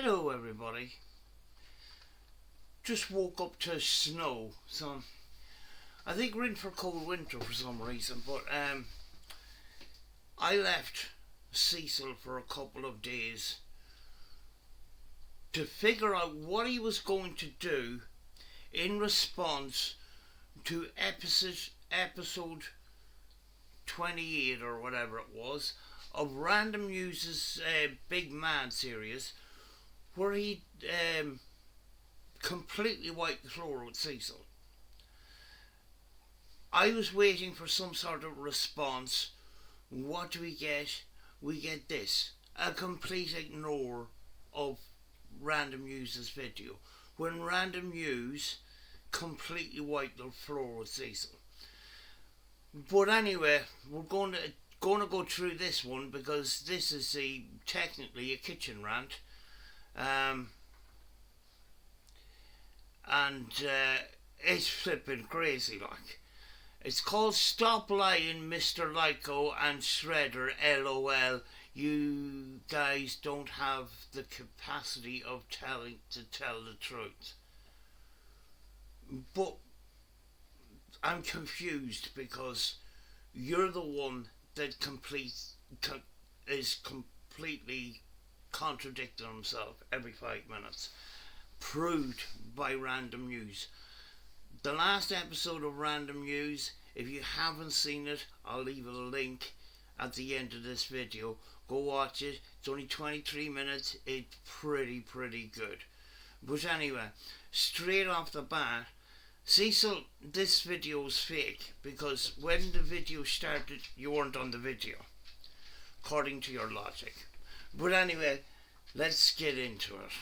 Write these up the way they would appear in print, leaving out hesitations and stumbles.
Hello everybody. Just woke up to snow, so I think we're in for a cold winter for some reason, but I left Cecil for a couple of days to figure out what he was going to do in response to episode 28 or whatever it was of Random News's Big Man series, where he completely wiped the floor with Cecil. I was waiting for some sort of response. What do we get? We get this. A complete ignore of Random News's video. When Random News completely wiped the floor with Cecil. But anyway, we're going to go through this one because this is technically a kitchen rant. It's flipping crazy like. It's called Stop Lying, Mr. Lyco and Shredder, LOL. You guys don't have the capacity to tell the truth. But I'm confused because you're the one that is completely contradicting himself every 5 minutes. Proved by Random News. The last episode of Random News, if you haven't seen it, I'll leave a link at the end of this video. Go watch it. It's only 23 minutes. It's pretty good. But anyway, straight off the bat, Cecil, this video is fake because when the video started, you weren't on the video, according to your logic. But anyway, let's get into it.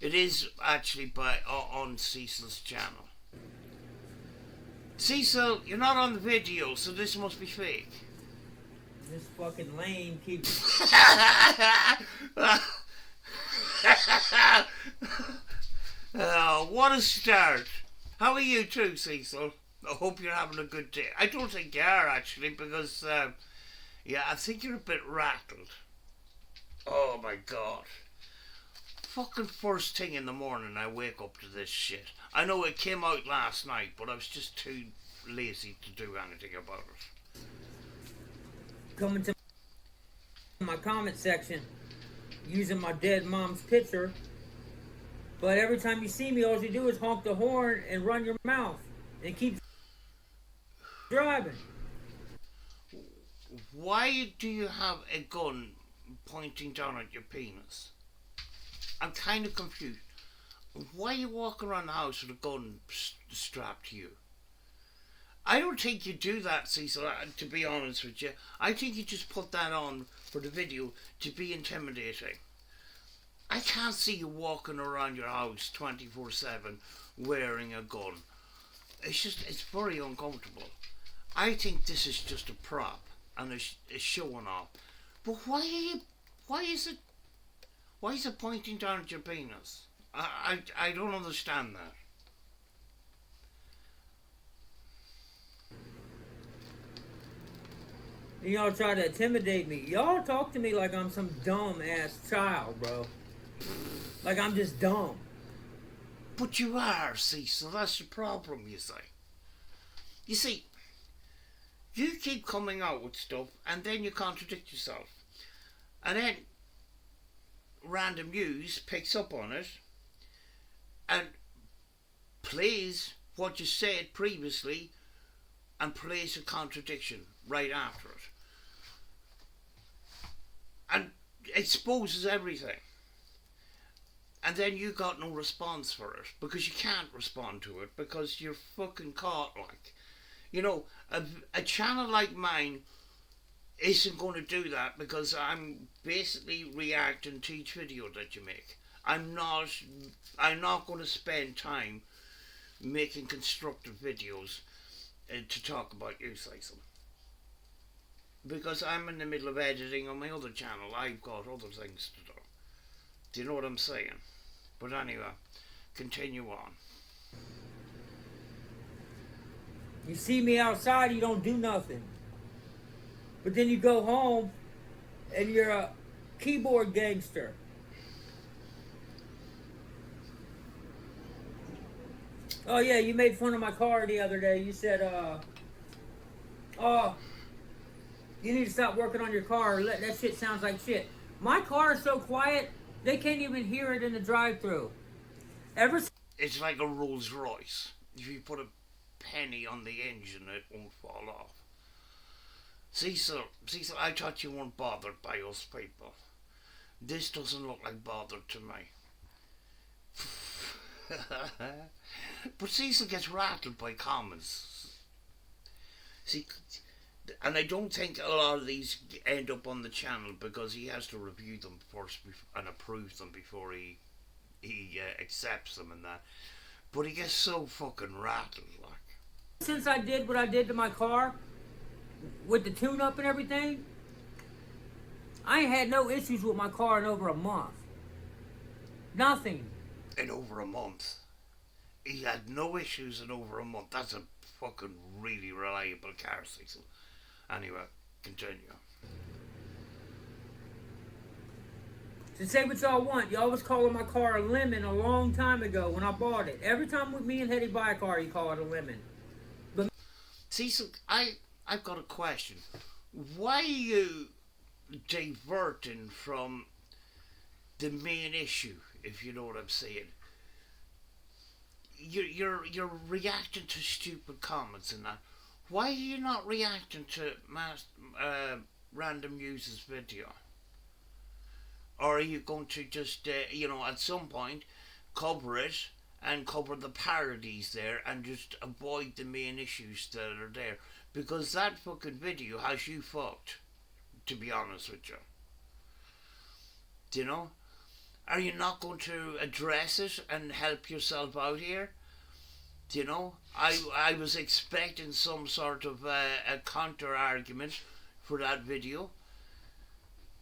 It is actually on Cecil's channel. Cecil, you're not on the video, so this must be fake. This fucking lame keeps... Oh, what a start. How are you too, Cecil? I hope you're having a good day. I don't think you are, actually, because, I think you're a bit rattled. Oh, my God. Fucking first thing in the morning I wake up to this shit. I know it came out last night, but I was just too lazy to do anything about it. Coming to my comment section using my dead mom's picture, but every time you see me, all you do is honk the horn and run your mouth and keep driving. Why do you have a gun pointing down at your penis? I'm kind of confused. Why are you walking around the house with a gun strapped to you? I don't think you do that, Cecil, to be honest with you. I think you just put that on for the video to be intimidating. I can't see you walking around your house 24/7 wearing a gun. It's very uncomfortable. I think this is just a prop and it's showing off. But why is it pointing down at your penis? I don't understand that. Y'all try to intimidate me. Y'all talk to me like I'm some dumb ass child, bro. Like I'm just dumb. But you are, Cecil. That's the problem, you see. You see, you keep coming out with stuff and then you contradict yourself. And then Random News picks up on it and plays what you said previously and plays a contradiction right after it. And exposes everything. And then you got no response for it because you can't respond to it because you're fucking caught like. You know, a channel like mine isn't going to do that because I'm basically reacting to each video that you make. I'm not going to spend time making constructive videos to talk about you, Cecil. Because I'm in the middle of editing on my other channel. I've got other things to do. Do you know what I'm saying? But anyway, continue on. You see me outside, you don't do nothing. But then you go home and you're keyboard gangster. Oh yeah, you made fun of my car the other day. You said, oh, you need to stop working on your car. That shit sounds like shit. My car is so quiet, they can't even hear it in the drive-through. Ever It's like a Rolls Royce. If you put a penny on the engine, it won't fall off. Cecil, I thought you weren't bothered by us people. This doesn't look like bother to me. But Cecil gets rattled by comments. See, and I don't think a lot of these end up on the channel because he has to review them first and approve them before he accepts them and that. But he gets so fucking rattled, like. since I did what I did to my car with the tune-up and everything, I ain't had no issues with my car in over a month. Nothing. In over a month. He had no issues in over a month. That's a fucking really reliable car, Cecil. Anyway, continue. To say what y'all want, y'all was calling my car a lemon a long time ago when I bought it. Every time with me and Hetty buy a car, you call it a lemon. But Cecil, I've got a question. Why are you diverting from the main issue, if you know what I'm saying? You're reacting to stupid comments and that. Why are you not reacting to random users' video? Or are you going to just, at some point, cover it and cover the parodies there and just avoid the main issues that are there? Because that fucking video has you fucked, to be honest with you. Do you know? Are you not going to address it and help yourself out here? Do you know? I was expecting some sort of a counter argument for that video.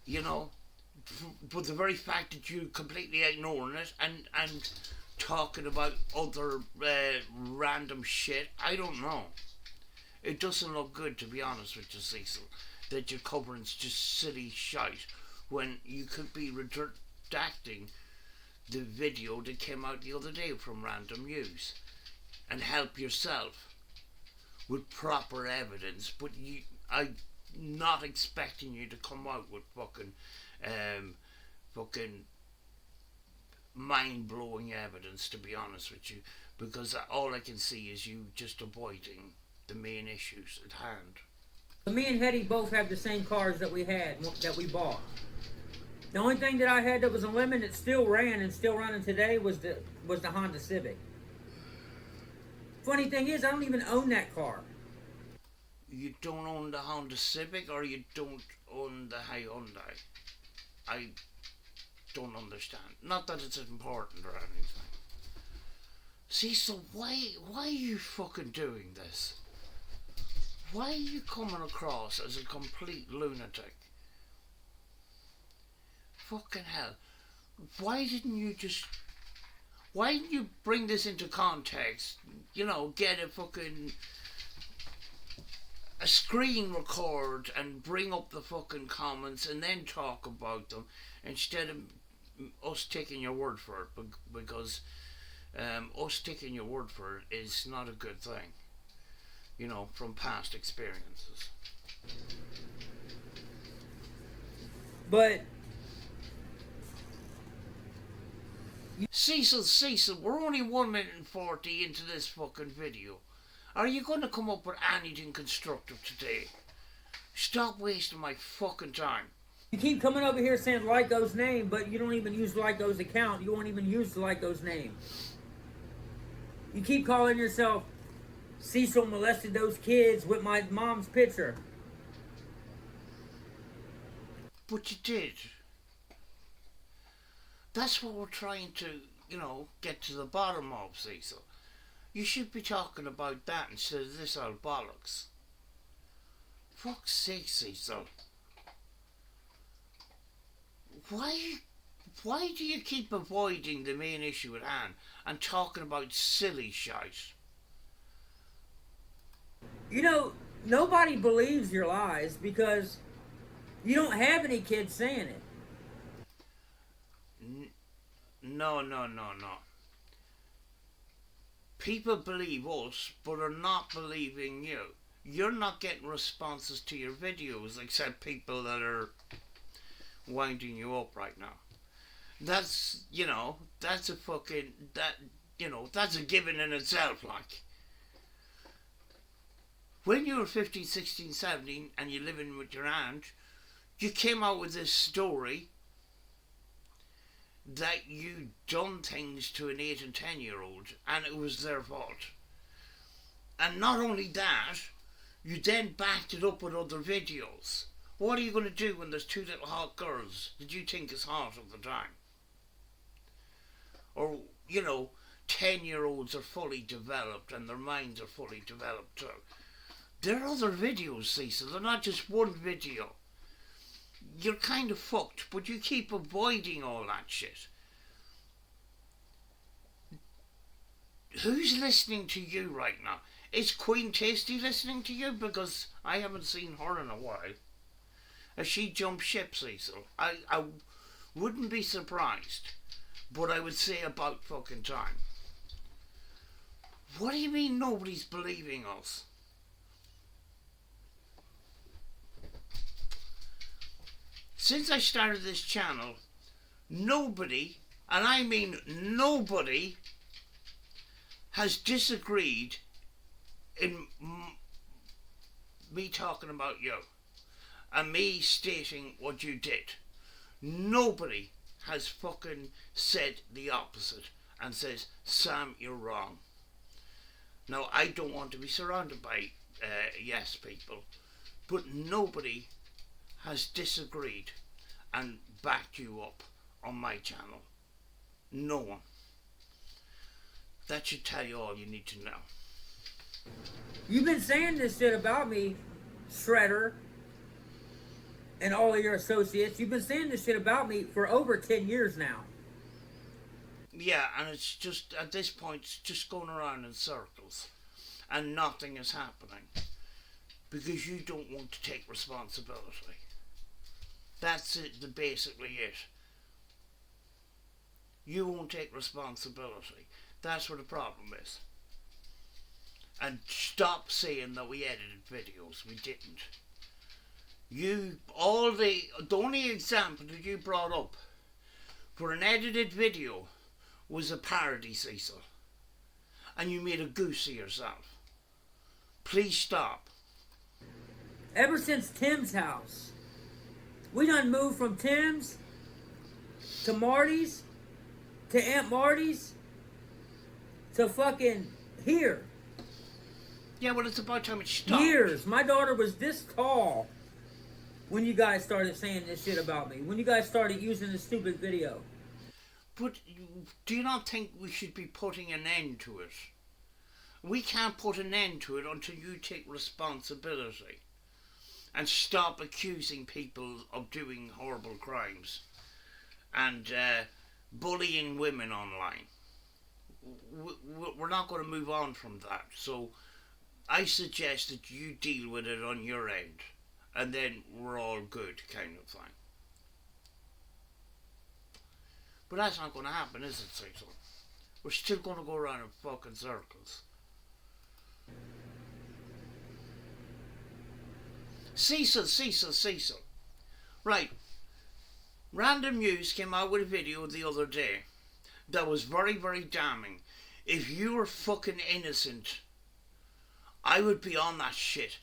You know? But the very fact that you completely ignoring it and talking about other random shit, I don't know. It doesn't look good, to be honest with you, Cecil, that you're covering just silly shite when you could be redacting the video that came out the other day from Random News and help yourself with proper evidence. But I'm not expecting you to come out with fucking mind-blowing evidence, to be honest with you, because all I can see is you just avoiding the main issues at hand. me and Hetty both have the same cars that we bought. The only thing that I had that was a lemon that still ran and still running today was the Honda Civic. Funny thing is, I don't even own that car. You don't own the Honda Civic, or you don't own the Hyundai? I don't understand. Not that it's important or anything. Cecil, why are you fucking doing this? Why are you coming across as a complete lunatic? Fucking hell. Why didn't you bring this into context? You know, get a screen record and bring up the fucking comments and then talk about them instead of us taking your word for it, because us taking your word for it is not a good thing, you know, from past experiences. But Cecil, we're only 1 minute and 40 into this fucking video. Are you going to come up with anything constructive today? Stop wasting my fucking time. you keep coming over here saying Lyco's name, but you don't even use Lyco's account. You won't even use Lyco's name. You keep calling yourself Cecil molested those kids with my mom's picture. But you did. That's what we're trying to, get to the bottom of, Cecil. You should be talking about that instead of this old bollocks. Fuck's sake, Cecil. Why do you keep avoiding the main issue at hand and talking about silly shite? You know, nobody believes your lies because you don't have any kids saying it. No, no, no, no. People believe us, but are not believing you. You're not getting responses to your videos, except people that are winding you up right now. That's, that's a fucking, that's a given in itself, like. When you were 15, 16, 17 and you're living with your aunt, you came out with this story that you done things to an 8 and 10-year-old and it was their fault. And not only that, you then backed it up with other videos. What are you going to do when there's two little hot girls that you think is hot at the time? Or, 10-year-olds are fully developed and their minds are fully developed too. There are other videos, Cecil. They're not just one video. You're kind of fucked, but you keep avoiding all that shit. Who's listening to you right now? Is Queen Tasty listening to you? Because I haven't seen her in a while. Has she jumped ship, Cecil? I wouldn't be surprised, but I would say about fucking time. What do you mean nobody's believing us? Since I started this channel, nobody, and I mean nobody, has disagreed in me talking about you and me stating what you did. Nobody has fucking said the opposite and says, Sam, you're wrong. Now, I don't want to be surrounded by yes people, but nobody has disagreed and backed you up on my channel. No one. That should tell you all you need to know. You've been saying this shit about me, Shredder, and all of your associates. You've been saying this shit about me for over 10 years now. Yeah, and it's just, at this point, it's just going around in circles. And nothing is happening. Because you don't want to take responsibility. That's it, basically it. You won't take responsibility. That's what the problem is. And stop saying that we edited videos. We didn't. The only example that you brought up for an edited video was a parody, Cecil. And you made a goose of yourself. Please stop. Ever since Tim's house, we done moved from Tim's to Marty's to Aunt Marty's to fucking here. Yeah, well, it's about time it stopped. Years. My daughter was this tall when you guys started saying this shit about me. When you guys started using this stupid video. But do you not think we should be putting an end to it? We can't put an end to it until you take responsibility and stop accusing people of doing horrible crimes and bullying women online. We're not going to move on from that. So I suggest that you deal with it on your end and then we're all good, kind of thing. But that's not going to happen, is it, Cecil? We're still going to go around in fucking circles. Cecil. Right. Random News came out with a video the other day that was very, very damning. If you were fucking innocent, I would be on that shit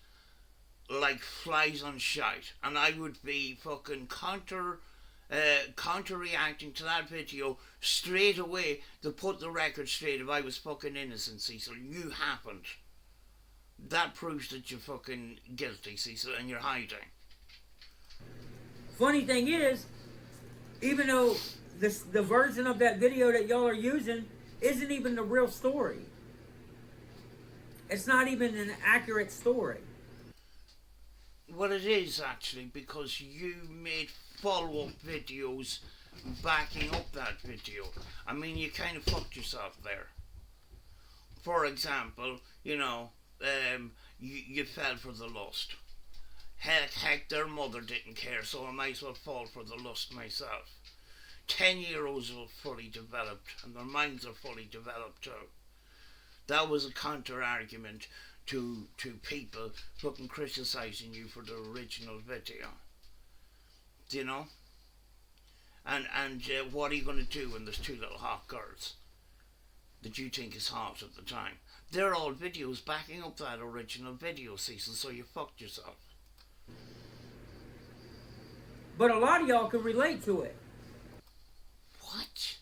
like flies on shite. And I would be fucking counter-reacting to that video straight away to put the record straight if I was fucking innocent, Cecil. You happened. That proves that you're fucking guilty, Cecil, and you're hiding. Funny thing is, even though the version of that video that y'all are using isn't even the real story. It's not even an accurate story. Well, it is actually, because you made follow-up videos backing up that video. I mean, you kind of fucked yourself there. For example, you fell for the lust. Heck, their mother didn't care, so I might as well fall for the lust myself. 10-year-olds are fully developed and their minds are fully developed too. That was a counter argument to people fucking criticising you for the original video. Do you know? And what are you going to do when there's two little hot girls that you think is hot at the time? They're all videos backing up that original video, Cecil, so you fucked yourself. But a lot of y'all can relate to it. What?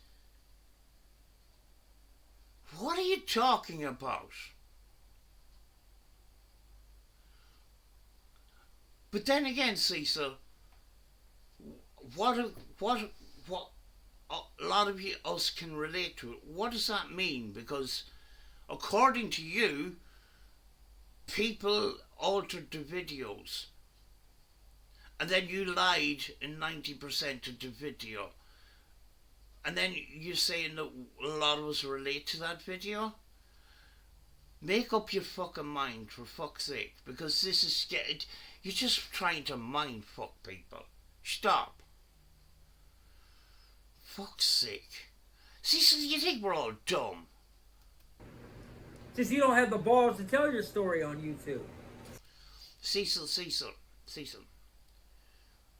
What are you talking about? But then again, Cecil, what a lot of us can relate to it. What does that mean? Because according to you, people altered the videos, and then you lied in 90% of the video, and then you're saying that a lot of us relate to that video. Make up your fucking mind, for fuck's sake, because this is getting. You're just trying to mind fuck people. Stop. Fuck's sake. Cecil, you think we're all dumb? Since you don't have the balls to tell your story on YouTube. Cecil.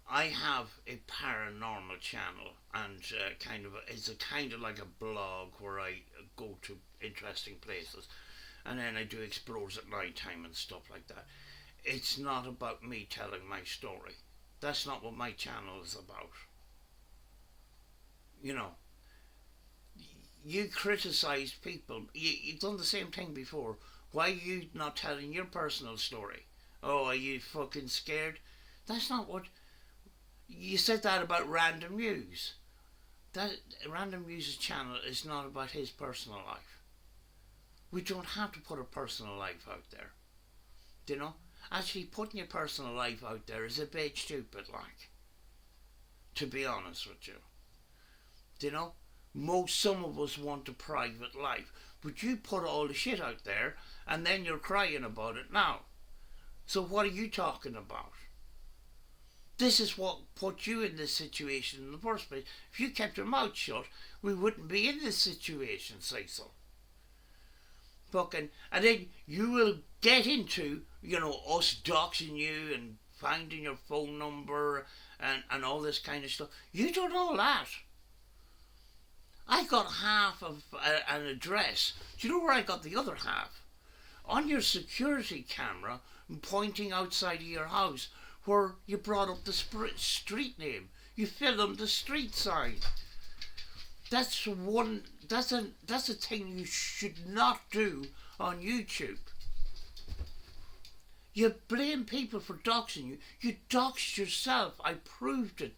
I have a paranormal channel, and it's a kind of like a blog where I go to interesting places, and then I do explores at night time and stuff like that. It's not about me telling my story. That's not what my channel is about. You know, you criticise people. You've done the same thing before. Why are you not telling your personal story? Oh, are you fucking scared? That's not what... You said that about Random News. That Random News's channel is not about his personal life. We don't have to put a personal life out there. Do you know? Actually, putting your personal life out there is a bit stupid, like. To be honest with you. Do you know? Some of us want a private life. But you put all the shit out there, and then you're crying about it now. So what are you talking about? This is what put you in this situation in the first place. If you kept your mouth shut, we wouldn't be in this situation, Cecil. Fucking, and then you will get into, us doxing you and finding your phone number and all this kind of stuff. You don't know that. I got half of an address. Do you know where I got the other half? On your security camera pointing outside of your house, where you brought up the street name. You filmed the street sign. That's a thing you should not do on YouTube. You blame people for doxing you. You doxed yourself. I proved it.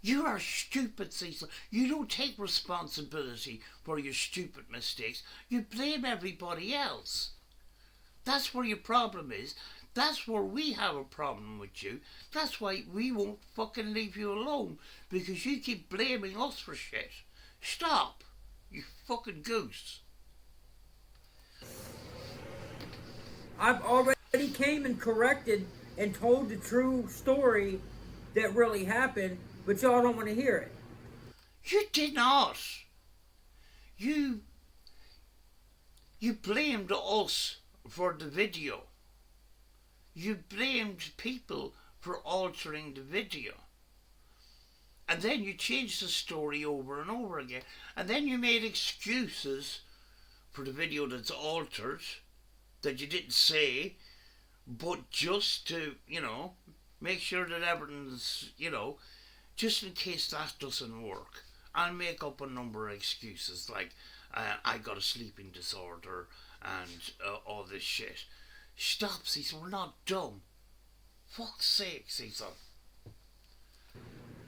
You are stupid, Cecil. You don't take responsibility for your stupid mistakes. You blame everybody else. That's where your problem is. That's where we have a problem with you. That's why we won't fucking leave you alone. Because you keep blaming us for shit. Stop. You fucking goose. I've already came and corrected and told the true story that really happened, but y'all don't want to hear it. You did not. You blamed us for the video. You blamed people for altering the video. And then you changed the story over and over again. And then you made excuses for the video that's altered, that you didn't say, but just to, make sure that everything's, just in case that doesn't work. I'll make up a number of excuses, like I got a sleeping disorder and all this shit. Stop, Cecil, we're not dumb. Fuck's sake, Cecil.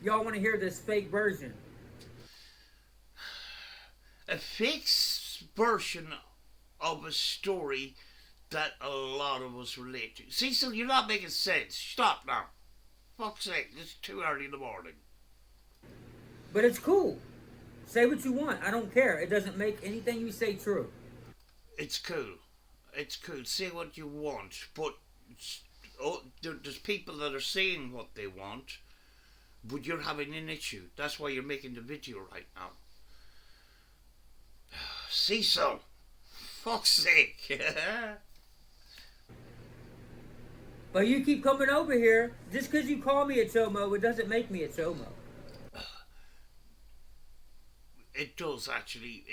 Y'all want to hear this fake version? A fake version of a story that a lot of us relate to. Cecil, you're not making sense. Stop now. Fuck's sake, it's too early in the morning. But it's cool. Say what you want. I don't care. It doesn't make anything you say true. It's cool. It's cool. Say what you want, but there's people that are saying what they want, But you're having an issue. That's why you're making the video right now. Cecil, fuck's sake. But you keep coming over here. Just because you call me a chomo, it doesn't make me a chomo. It does actually.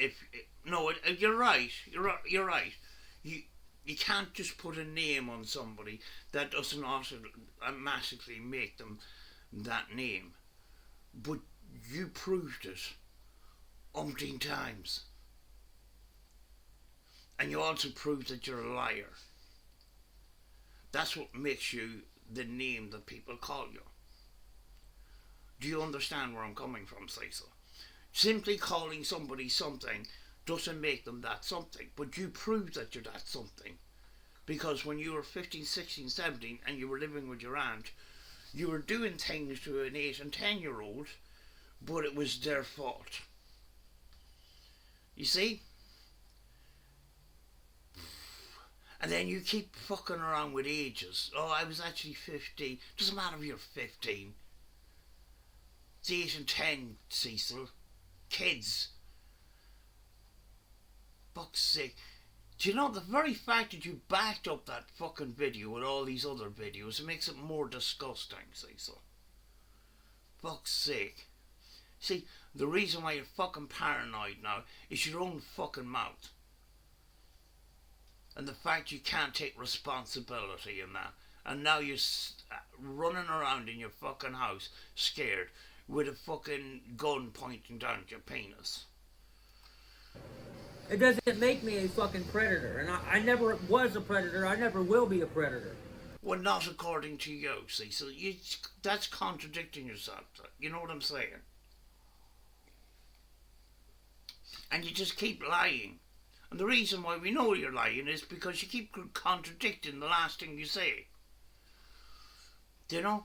No, you're right. You're right. You you can't just put a name on somebody that doesn't automatically make them that name. But you proved it umpteen times. And you also proved that you're a liar. That's what makes you the name that people call you. Do you understand where I'm coming from, Cecil? Simply calling somebody something doesn't make them that something. But you proved that you're that something. Because when you were 15, 16, 17 and you were living with your aunt, you were doing things to an 8 and 10-year-old, but it was their fault. You see? And then you keep fucking around with ages. Oh, I was actually 15. Doesn't matter if you're 15. It's 8 and 10, Cecil. Kids. Fuck's sake. Do you know, the very fact that you backed up that fucking video with all these other videos, it makes it more disgusting, Cecil. Fuck's sake. See, the reason why you're fucking paranoid now is your own fucking mouth. And the fact you can't take responsibility in that. And now you're running around in your fucking house scared with a fucking gun pointing down at your penis. It doesn't make me a fucking predator. And I never was a predator. I never will be a predator. Well, not according to you, Cecil. That's contradicting yourself. You know what I'm saying? And you just keep lying. And the reason why we know you're lying is because you keep contradicting the last thing you say. Do you know?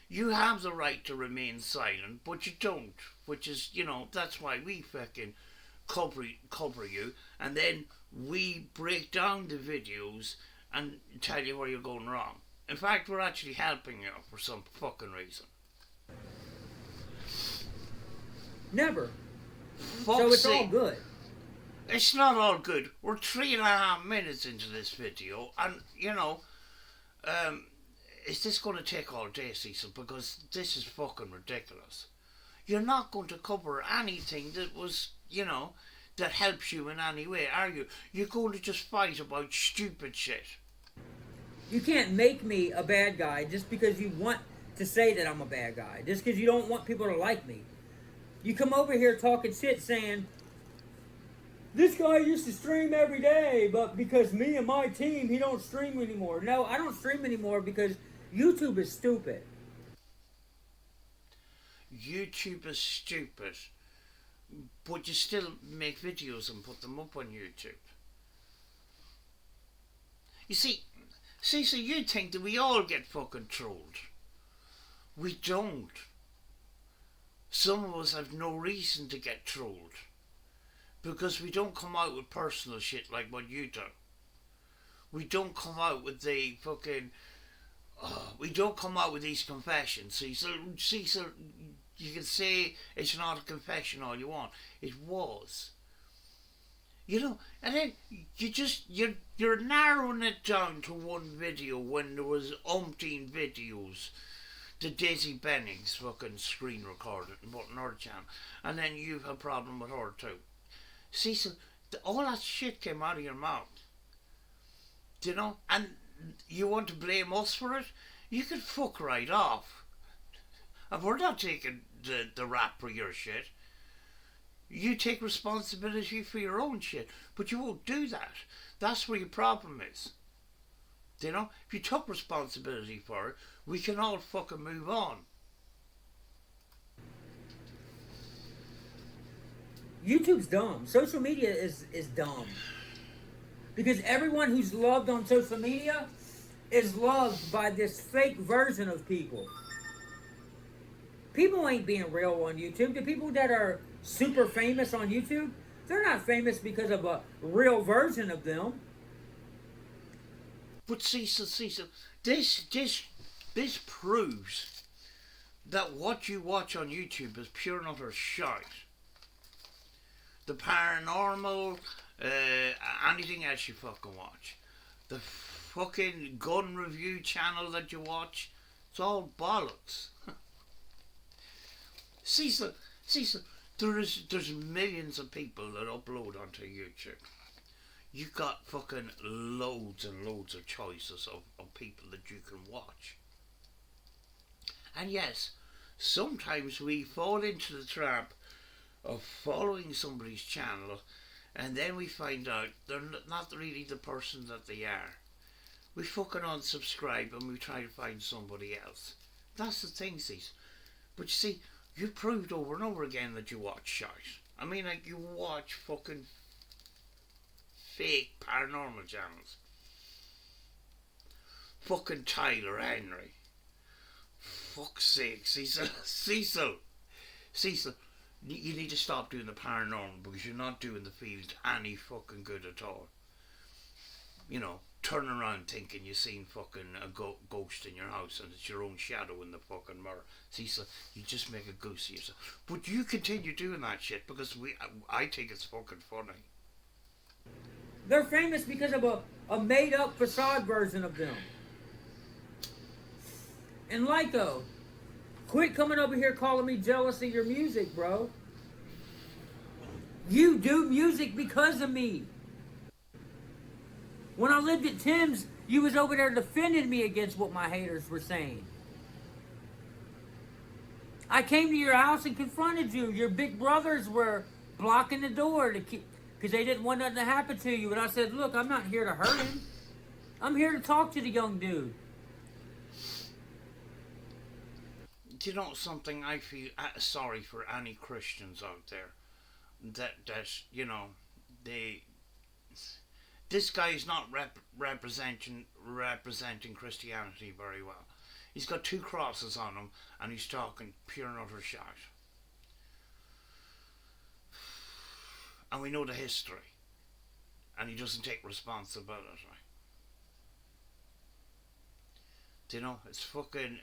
You have the right to remain silent, but you don't. Which is, that's why we fucking cover you. And then we break down the videos and tell you where you're going wrong. In fact, we're actually helping you for some fucking reason. Never. Fuck's so it's sake. all good. It's not all good. We're 3.5 minutes into this video, and is this going to take all day, Cecil? Because this is fucking ridiculous. You're not going to cover anything that was, that helps you in any way, are you? You're going to just fight about stupid shit. You can't make me a bad guy just because you want to say that I'm a bad guy. Just because you don't want people to like me. You come over here talking shit saying, this guy used to stream every day, but because me and my team, he don't stream anymore. No, I don't stream anymore because YouTube is stupid. YouTube is stupid, but you still make videos and put them up on YouTube. You see, Cecil, you think that we all get fucking trolled. We don't. Some of us have no reason to get trolled. Because we don't come out with personal shit like what you do. We don't come out with the fucking... we don't come out with these confessions. Cecil, you can say it's not a confession all you want. It was. And then you're narrowing it down to one video when there was umpteen videos. The Daisy Bennings fucking screen recorded and put on her channel. And then you have a problem with her too. Cecil, all that shit came out of your mouth. And you want to blame us for it? You can fuck right off. And we're not taking the rap for your shit. You take responsibility for your own shit, but you won't do that. That's where your problem is. If you took responsibility for it, we can all fucking move on. YouTube's dumb. Social media is dumb. Because everyone who's loved on social media is loved by this fake version of people. People ain't being real on YouTube. The people that are super famous on YouTube, they're not famous because of a real version of them. But Cecil, this proves that what you watch on YouTube is pure and utter shite. The paranormal, anything else you fucking watch. The fucking gun review channel that you watch, it's all bollocks. Cecil, there's millions of people that upload onto YouTube. You've got fucking loads and loads of choices of people that you can watch. And yes, sometimes we fall into the trap of following somebody's channel and then we find out they're not really the person that they are. We fucking unsubscribe and we try to find somebody else. That's the thing, Cecil. But you see, you've proved over and over again that you watch shite. I mean, like, you watch fucking fake paranormal channels. Fucking Tyler Henry. Fuck's sake, Cecil. Cecil, you need to stop doing the paranormal because you're not doing the field any fucking good at all. You know, turn around thinking you've seen fucking a ghost in your house and it's your own shadow in the fucking mirror. Cecil, you just make a goose of yourself. But you continue doing that shit because I think it's fucking funny. They're famous because of a made-up facade version of them. And Lyco, quit coming over here calling me jealous of your music, bro. You do music because of me. When I lived at Tim's, you was over there defending me against what my haters were saying. I came to your house and confronted you. Your big brothers were blocking the door to keep, because they didn't want nothing to happen to you. And I said, look, I'm not here to hurt him. I'm here to talk to the young dude. Do you know something? I feel sorry for any Christians out there that you know, this guy is not representing Christianity very well. He's got 2 crosses on him and he's talking pure and utter shit. And we know the history. And he doesn't take responsibility. Do you know, it's fucking...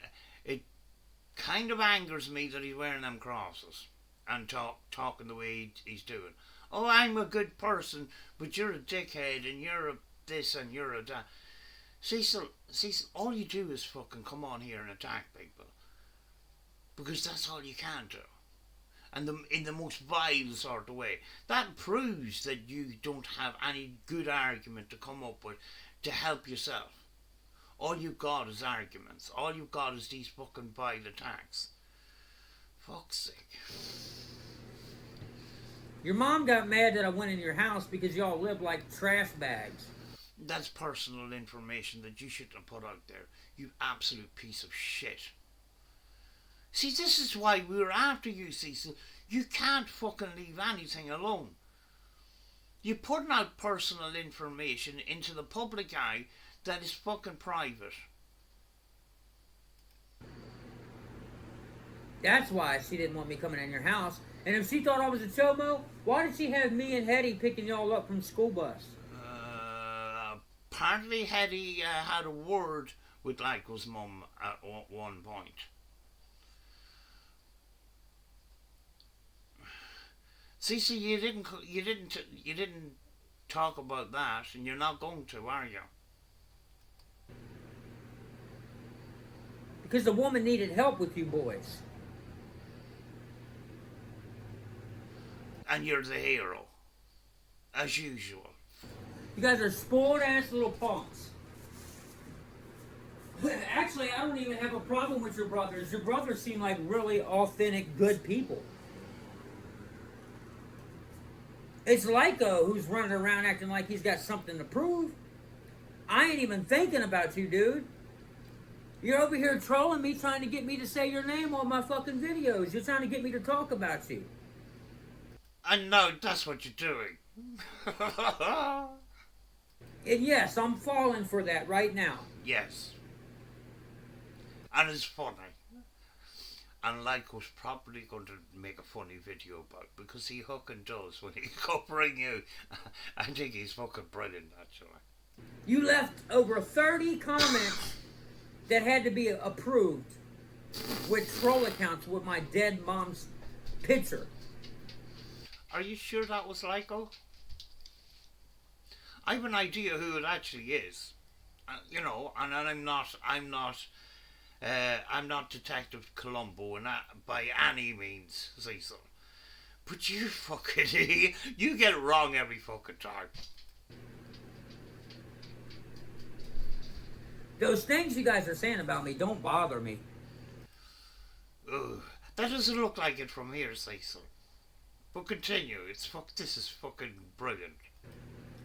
It kind of angers me that he's wearing them crosses and talking the way he's doing. Oh, I'm a good person, but you're a dickhead and you're a this and you're a that. Cecil, all you do is fucking come on here and attack people. Because that's all you can do. And in the most vile sort of way. That proves that you don't have any good argument to come up with to help yourself. All you've got is arguments. All you've got is these fucking vile attacks. Fuck's sake. Your mom got mad that I went in your house because y'all live like trash bags. That's personal information that you shouldn't have put out there. You absolute piece of shit. See, this is why we were after you, Cecil. You can't fucking leave anything alone. You're putting out personal information into the public eye that is fucking private. That's why she didn't want me coming in your house. And if she thought I was a chomo, why did she have me and Hetty picking y'all up from the school bus? Apparently Hetty had a word with Lyco's mum at one point. See, you didn't talk about that, and you're not going to, are you? Because the woman needed help with you boys. And you're the hero, as usual. You guys are spoiled ass little punks. Actually, I don't even have a problem with your brothers. Your brothers seem like really authentic, good people. It's Lyco who's running around acting like he's got something to prove. I ain't even thinking about you, dude. You're over here trolling me, trying to get me to say your name on my fucking videos. You're trying to get me to talk about you. I know that's what you're doing. And yes, I'm falling for that right now. Yes. And it's funny. And Lyco's probably going to make a funny video about it because he fucking does when he covering you. I think he's fucking brilliant, actually. You left over 30 comments that had to be approved. with troll accounts with my dead mom's picture. Are you sure that was Lyco? I have an idea who it actually is. You know, and I'm not Detective Columbo by any means, Cecil. But you fucking, you get it wrong every fucking time. Those things you guys are saying about me don't bother me. Ugh, that doesn't look like it from here, Cecil. But continue. This is fucking brilliant.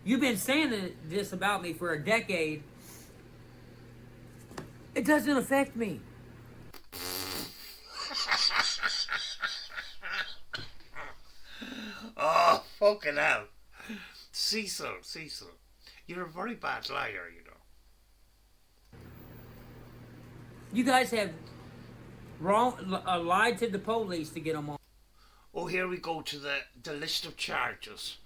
You've been saying this about me for a decade. It doesn't affect me. Oh, fucking hell. Cecil. You're a very bad liar, you know. You guys have lied to the police to get them on. Oh, here we go to the list of charges.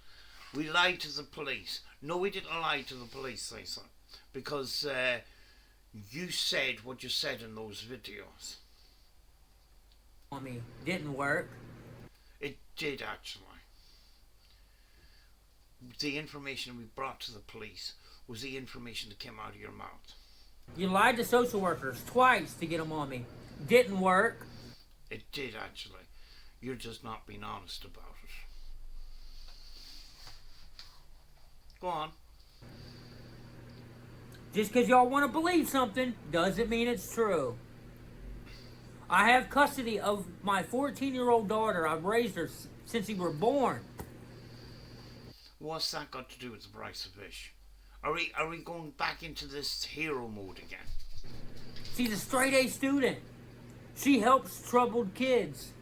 We lied to the police. No, we didn't lie to the police, Cecil. Because you said what you said in those videos. On me. Didn't work. It did, actually. The information we brought to the police was the information that came out of your mouth. You lied to social workers twice to get them on me. Didn't work. It did, actually. You're just not being honest about it. Go on. Just because y'all want to believe something doesn't mean it's true. I have custody of my 14-year-old daughter. I've raised her since we were born. What's that got to do with the price of fish? Are we going back into this hero mode again? She's a straight-A student. She helps troubled kids.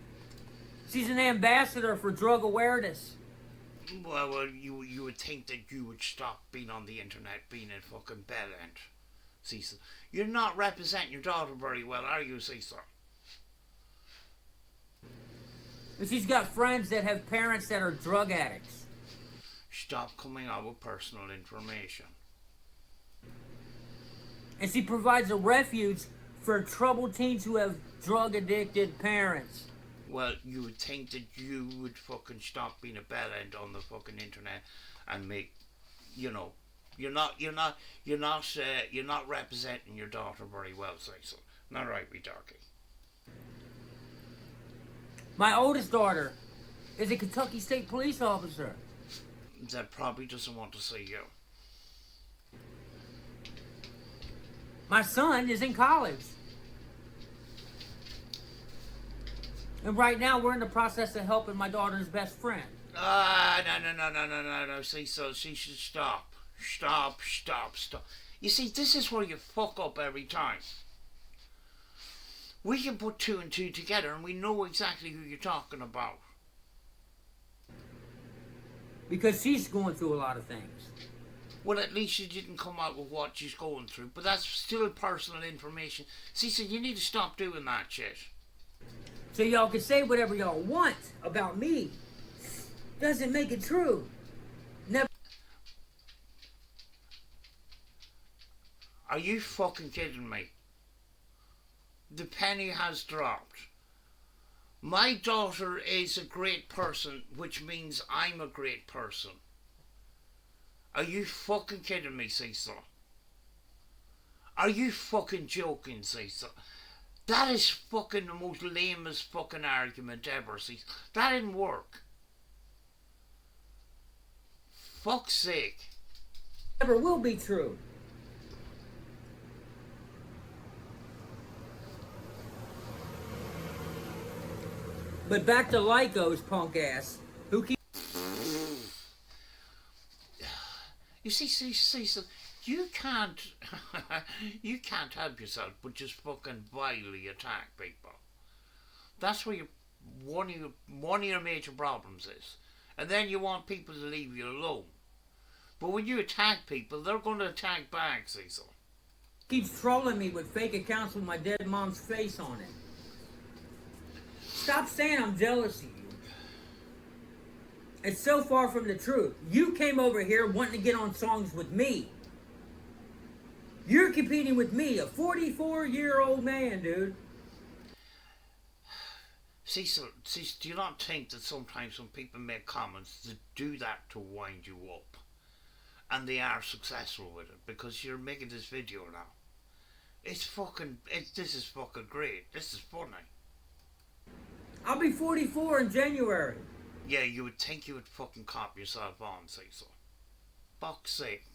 She's an ambassador for drug awareness. Well, you would think that you would stop being on the internet, being a fucking bell end, Cecil. You're not representing your daughter very well, are you, Cecil? And she's got friends that have parents that are drug addicts. Stop coming out with personal information. And she provides a refuge for troubled teens who have drug-addicted parents. Well, you would think that you would fucking stop being a bell end on the fucking internet and make, you know, you're not representing your daughter very well, Cecil. Not right, we darky. My oldest daughter is a Kentucky State police officer. That probably doesn't want to see you. My son is in college. And right now we're in the process of helping my daughter's best friend. No, Cecil, she should stop. Stop. You see, this is where you fuck up every time. We can put two and two together and we know exactly who you're talking about. Because she's going through a lot of things. Well, at least she didn't come out with what she's going through, but that's still personal information. Cecil, you need to stop doing that shit. So y'all can say whatever y'all want about me. Doesn't make it true. Never. Are you fucking kidding me? The penny has dropped. My daughter is a great person, which means I'm a great person. Are you fucking kidding me, Cecil? Are you fucking joking, Cecil? That is fucking the most lamest fucking argument ever, Cecil. That didn't work. Fuck's sake. Never will be true. But back to Lyco's punk ass, who keeps... You see, Cecil, you can't help yourself but just fucking vilely attack people. That's where one of your major problems is. And then you want people to leave you alone. But when you attack people, they're going to attack back, Cecil. Keeps trolling me with fake accounts with my dead mom's face on it. Stop saying I'm jealous of you. It's so far from the truth. You came over here wanting to get on songs with me. You're competing with me, a 44-year-old man, dude. Cecil, do you not think that sometimes when people make comments, they do that to wind you up? And they are successful with it because you're making this video now. This is fucking great. This is funny. I'll be 44 in January. Yeah, you would think you would fucking cop yourself on, Cecil. Fuck's sake.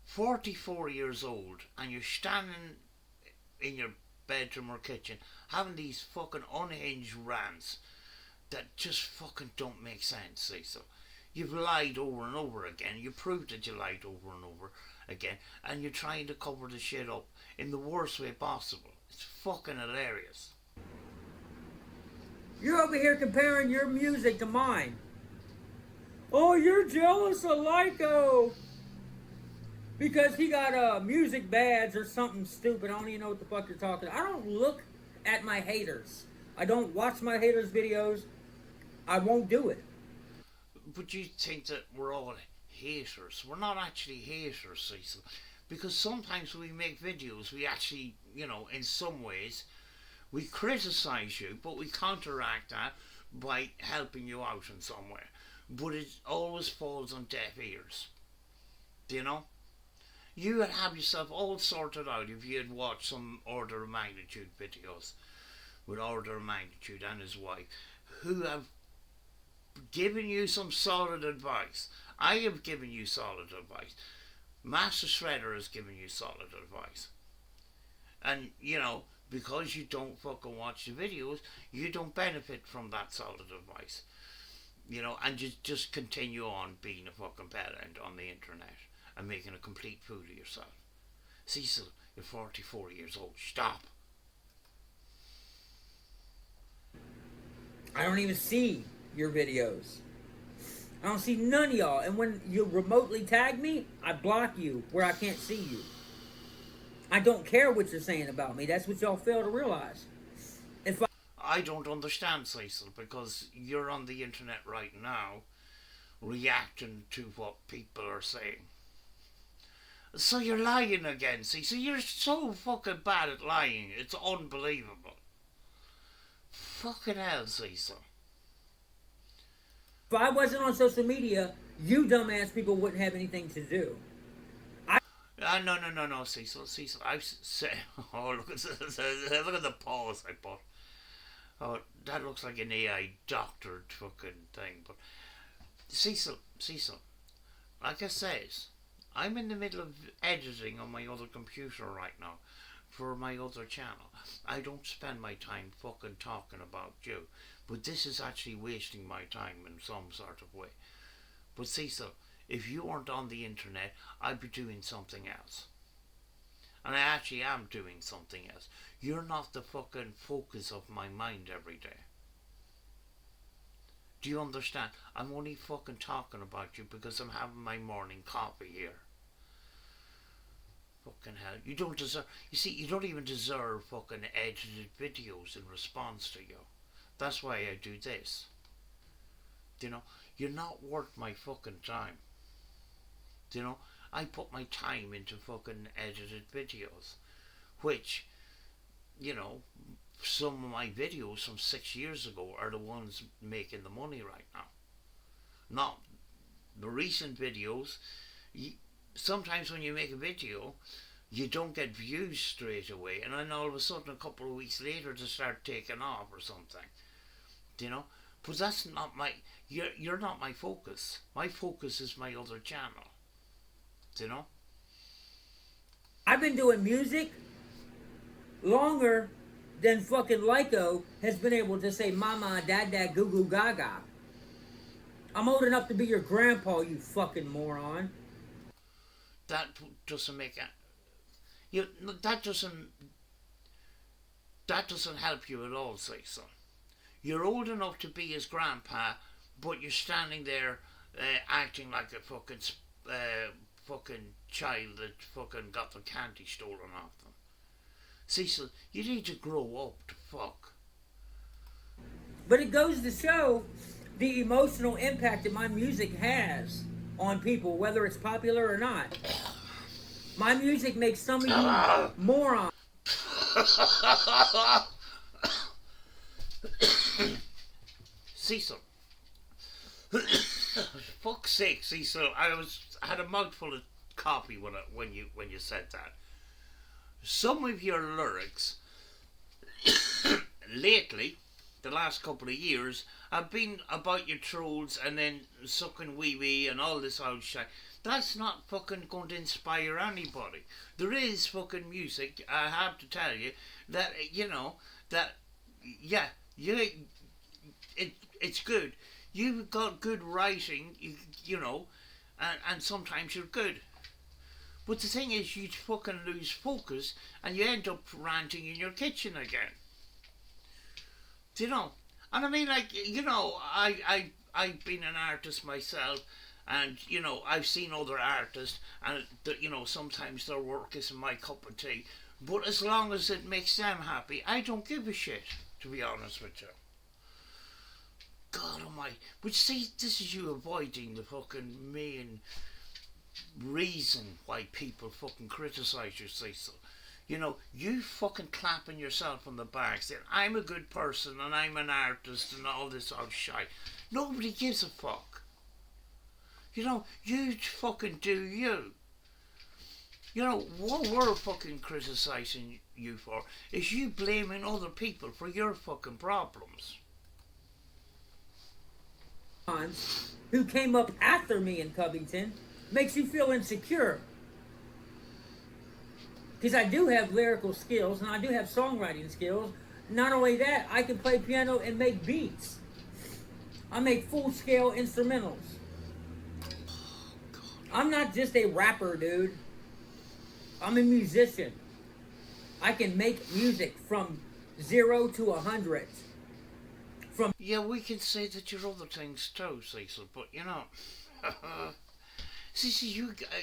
44 years old and you're standing in your bedroom or kitchen having these fucking unhinged rants that just fucking don't make sense, Cecil. You've lied over and over again. You proved that you lied over and over again, and you're trying to cover the shit up in the worst way possible. It's fucking hilarious. You're over here comparing your music to mine. Oh, you're jealous of Lyco because he got music badge or something stupid. I don't even know what the fuck you're talking about. I don't look at my haters. I don't watch my haters' videos. I won't do it. But you think that we're all haters. We're not actually haters, Cecil. Because sometimes when we make videos, we actually, in some ways, we criticise you, but we counteract that by helping you out in some way. But it always falls on deaf ears. Do you know? You would have yourself all sorted out if you had watched some Order of Magnitude videos with Order of Magnitude and his wife, who have given you some solid advice. I have given you solid advice. Master Shredder has given you solid advice. And, because you don't fucking watch the videos, you don't benefit from that solid advice. And you just continue on being a fucking pedant on the internet and making a complete fool of yourself. Cecil, you're 44 years old. Stop. I don't even see your videos. I don't see none of y'all. And when you remotely tag me, I block you where I can't see you. I don't care what you're saying about me. That's what y'all fail to realize. I don't understand, Cecil, because you're on the internet right now reacting to what people are saying. So you're lying again, Cecil. You're so fucking bad at lying. It's unbelievable. Fucking hell, Cecil. If I wasn't on social media, you dumbass people wouldn't have anything to do. No, Cecil. I've said. Oh, look at the pause I put. Oh, that looks like an AI doctored fucking thing. But Cecil, like I says, I'm in the middle of editing on my other computer right now for my other channel. I don't spend my time fucking talking about you, but this is actually wasting my time in some sort of way. But Cecil, if you weren't on the internet, I'd be doing something else. And I actually am doing something else. You're not the fucking focus of my mind every day. Do you understand? I'm only fucking talking about you because I'm having my morning coffee here. Fucking hell. You don't deserve... You see, you don't even deserve fucking edited videos in response to you. That's why I do this. You're not worth my fucking time. I put my time into fucking edited videos. Which, some of my videos from 6 years ago are the ones making the money right now. Not the recent videos. Sometimes when you make a video, you don't get views straight away, and then all of a sudden a couple of weeks later they start taking off or something. But that's not you're not my focus. My focus is my other channel. I've been doing music longer than fucking Lyco has been able to say mama, dad, goo goo gaga. I'm old enough to be your grandpa, you fucking moron. That doesn't make it. That doesn't help you at all, Cecil. You're old enough to be his grandpa, but you're standing there acting like a fucking child that fucking got the candy stolen off them. Cecil, you need to grow up to fuck. But it goes to show the emotional impact that my music has on people, whether it's popular or not. My music makes some of you morons. Cecil. Fuck's sake, Cecil. I had a mouthful of coffee when you said that. Some of your lyrics lately, the last couple of years, have been about your trolls and then sucking wee wee and all this old shit. That's not fucking going to inspire anybody. There is fucking music, I have to tell you, that, that, yeah, it's good. You've got good writing, and sometimes you're good. But the thing is, you fucking lose focus and you end up ranting in your kitchen again. Do you know? And I mean, like, I've been an artist myself, and, I've seen other artists, and, sometimes their work isn't my cup of tea. But as long as it makes them happy, I don't give a shit, to be honest with you. God almighty. But see, this is you avoiding the fucking main reason why people fucking criticise you, Cecil. You fucking clapping yourself on the back saying, I'm a good person and I'm an artist and all this old shite. Nobody gives a fuck. You fucking do you. What we're fucking criticising you for is you blaming other people for your fucking problems. Who came up after me in Covington makes you feel insecure. Because I do have lyrical skills and I do have songwriting skills. Not only that, I can play piano and make beats. I make full-scale instrumentals. I'm not just a rapper, dude. I'm a musician. I can make music from 0 to 100. Yeah, we can say that you're other things too, Cecil, but see,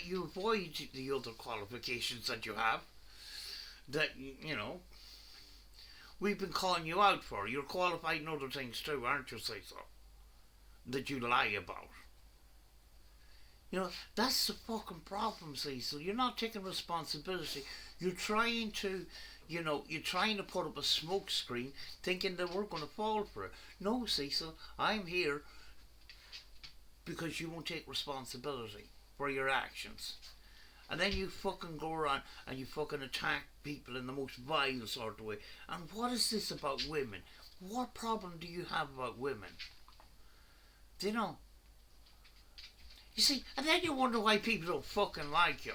you avoid the other qualifications that you have, that, we've been calling you out for. You're qualified in other things too, aren't you, Cecil? That you lie about. That's the fucking problem, Cecil. You're not taking responsibility. You're trying to, put up a smoke screen thinking that we're going to fall for it. No, Cecil, I'm here because you won't take responsibility for your actions. And then you fucking go around and you fucking attack people in the most vile sort of way. And what is this about women? What problem do you have about women? Do you know? You see, and then you wonder why people don't fucking like you.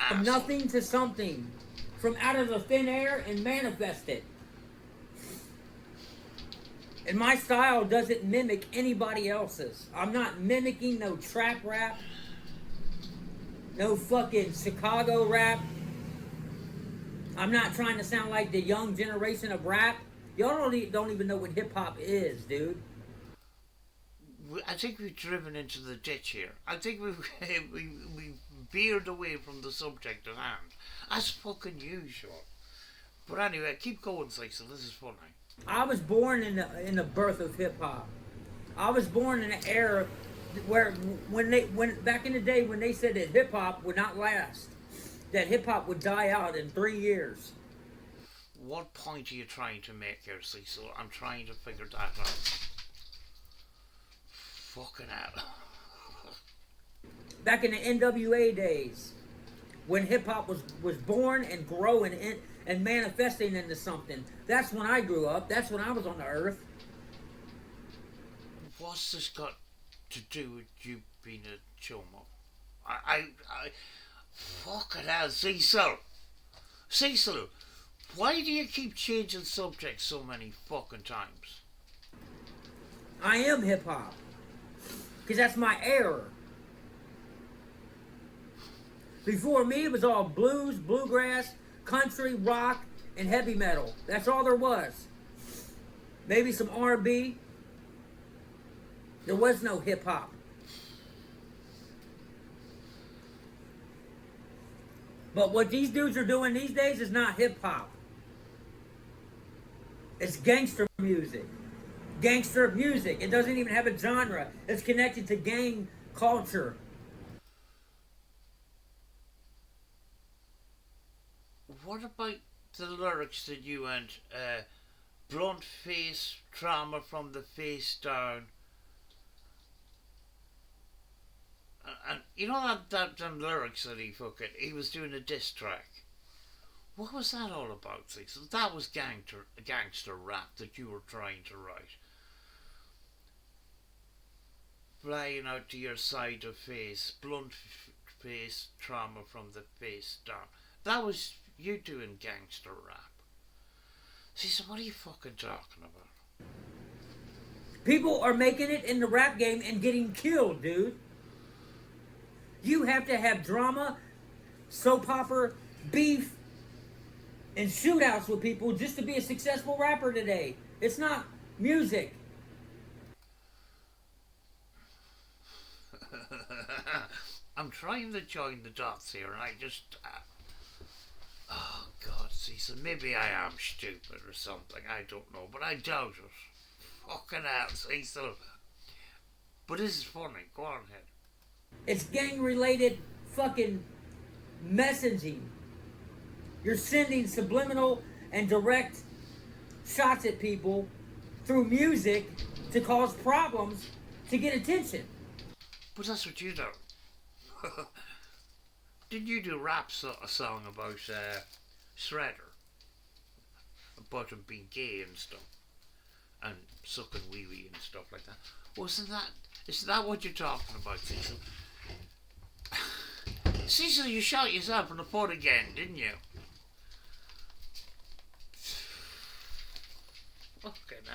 From nothing to something. From out of the thin air and manifest it. And my style doesn't mimic anybody else's. I'm not mimicking no trap rap. No fucking Chicago rap. I'm not trying to sound like the young generation of rap. Y'all don't even know what hip-hop is, dude. I think we've driven into the ditch here. I think we've veered away from the subject at hand. As fucking usual. But anyway, keep going, Cecil. This is funny. I was born in the birth of hip hop. I was born in an era where when back in the day when they said that hip hop would not last, that hip hop would die out in 3 years. What point are you trying to make here, Cecil? I'm trying to figure that out. Fucking hell. Back in the NWA days, when hip hop was born and growing and manifesting into something. That's when I grew up. That's when I was on the earth. What's this got to do with you being a chomo? I fucking hell, Cecil. Cecil, why do you keep changing subjects so many fucking times? I am hip hop. Because that's my era. Before me, it was all blues, bluegrass, country, rock, and heavy metal. That's all there was. Maybe some R&B. There was no hip-hop. But what these dudes are doing these days is not hip-hop. It's gangster music. Gangster music. It doesn't even have a genre. It's connected to gang culture. What about the lyrics that you and blunt face trauma from the face down. And you know them lyrics that he was doing a diss track. What was that all about, Cecil? That was gangster rap that you were trying to write. Flying out to your side of face, blunt face trauma from the face down. That was you doing gangster rap. Cecil, what are you fucking talking about? People are making it in the rap game and getting killed, dude. You have to have drama, soap opera, beef, and shootouts with people just to be a successful rapper today. It's not music. I'm trying to join the dots here, and I just. Oh, God, Cecil, maybe I am stupid or something. I don't know, but I doubt it. Fucking hell, Cecil. But this is funny. Go on ahead. It's gang related fucking messaging. You're sending subliminal and direct shots at people through music to cause problems to get attention. But that's what you do. Didn't you do a song about Shredder? About him being gay and stuff. And sucking wee-wee and stuff like that. Isn't that what you're talking about, Cecil? Cecil, you shot yourself in the foot again, didn't you? Fucking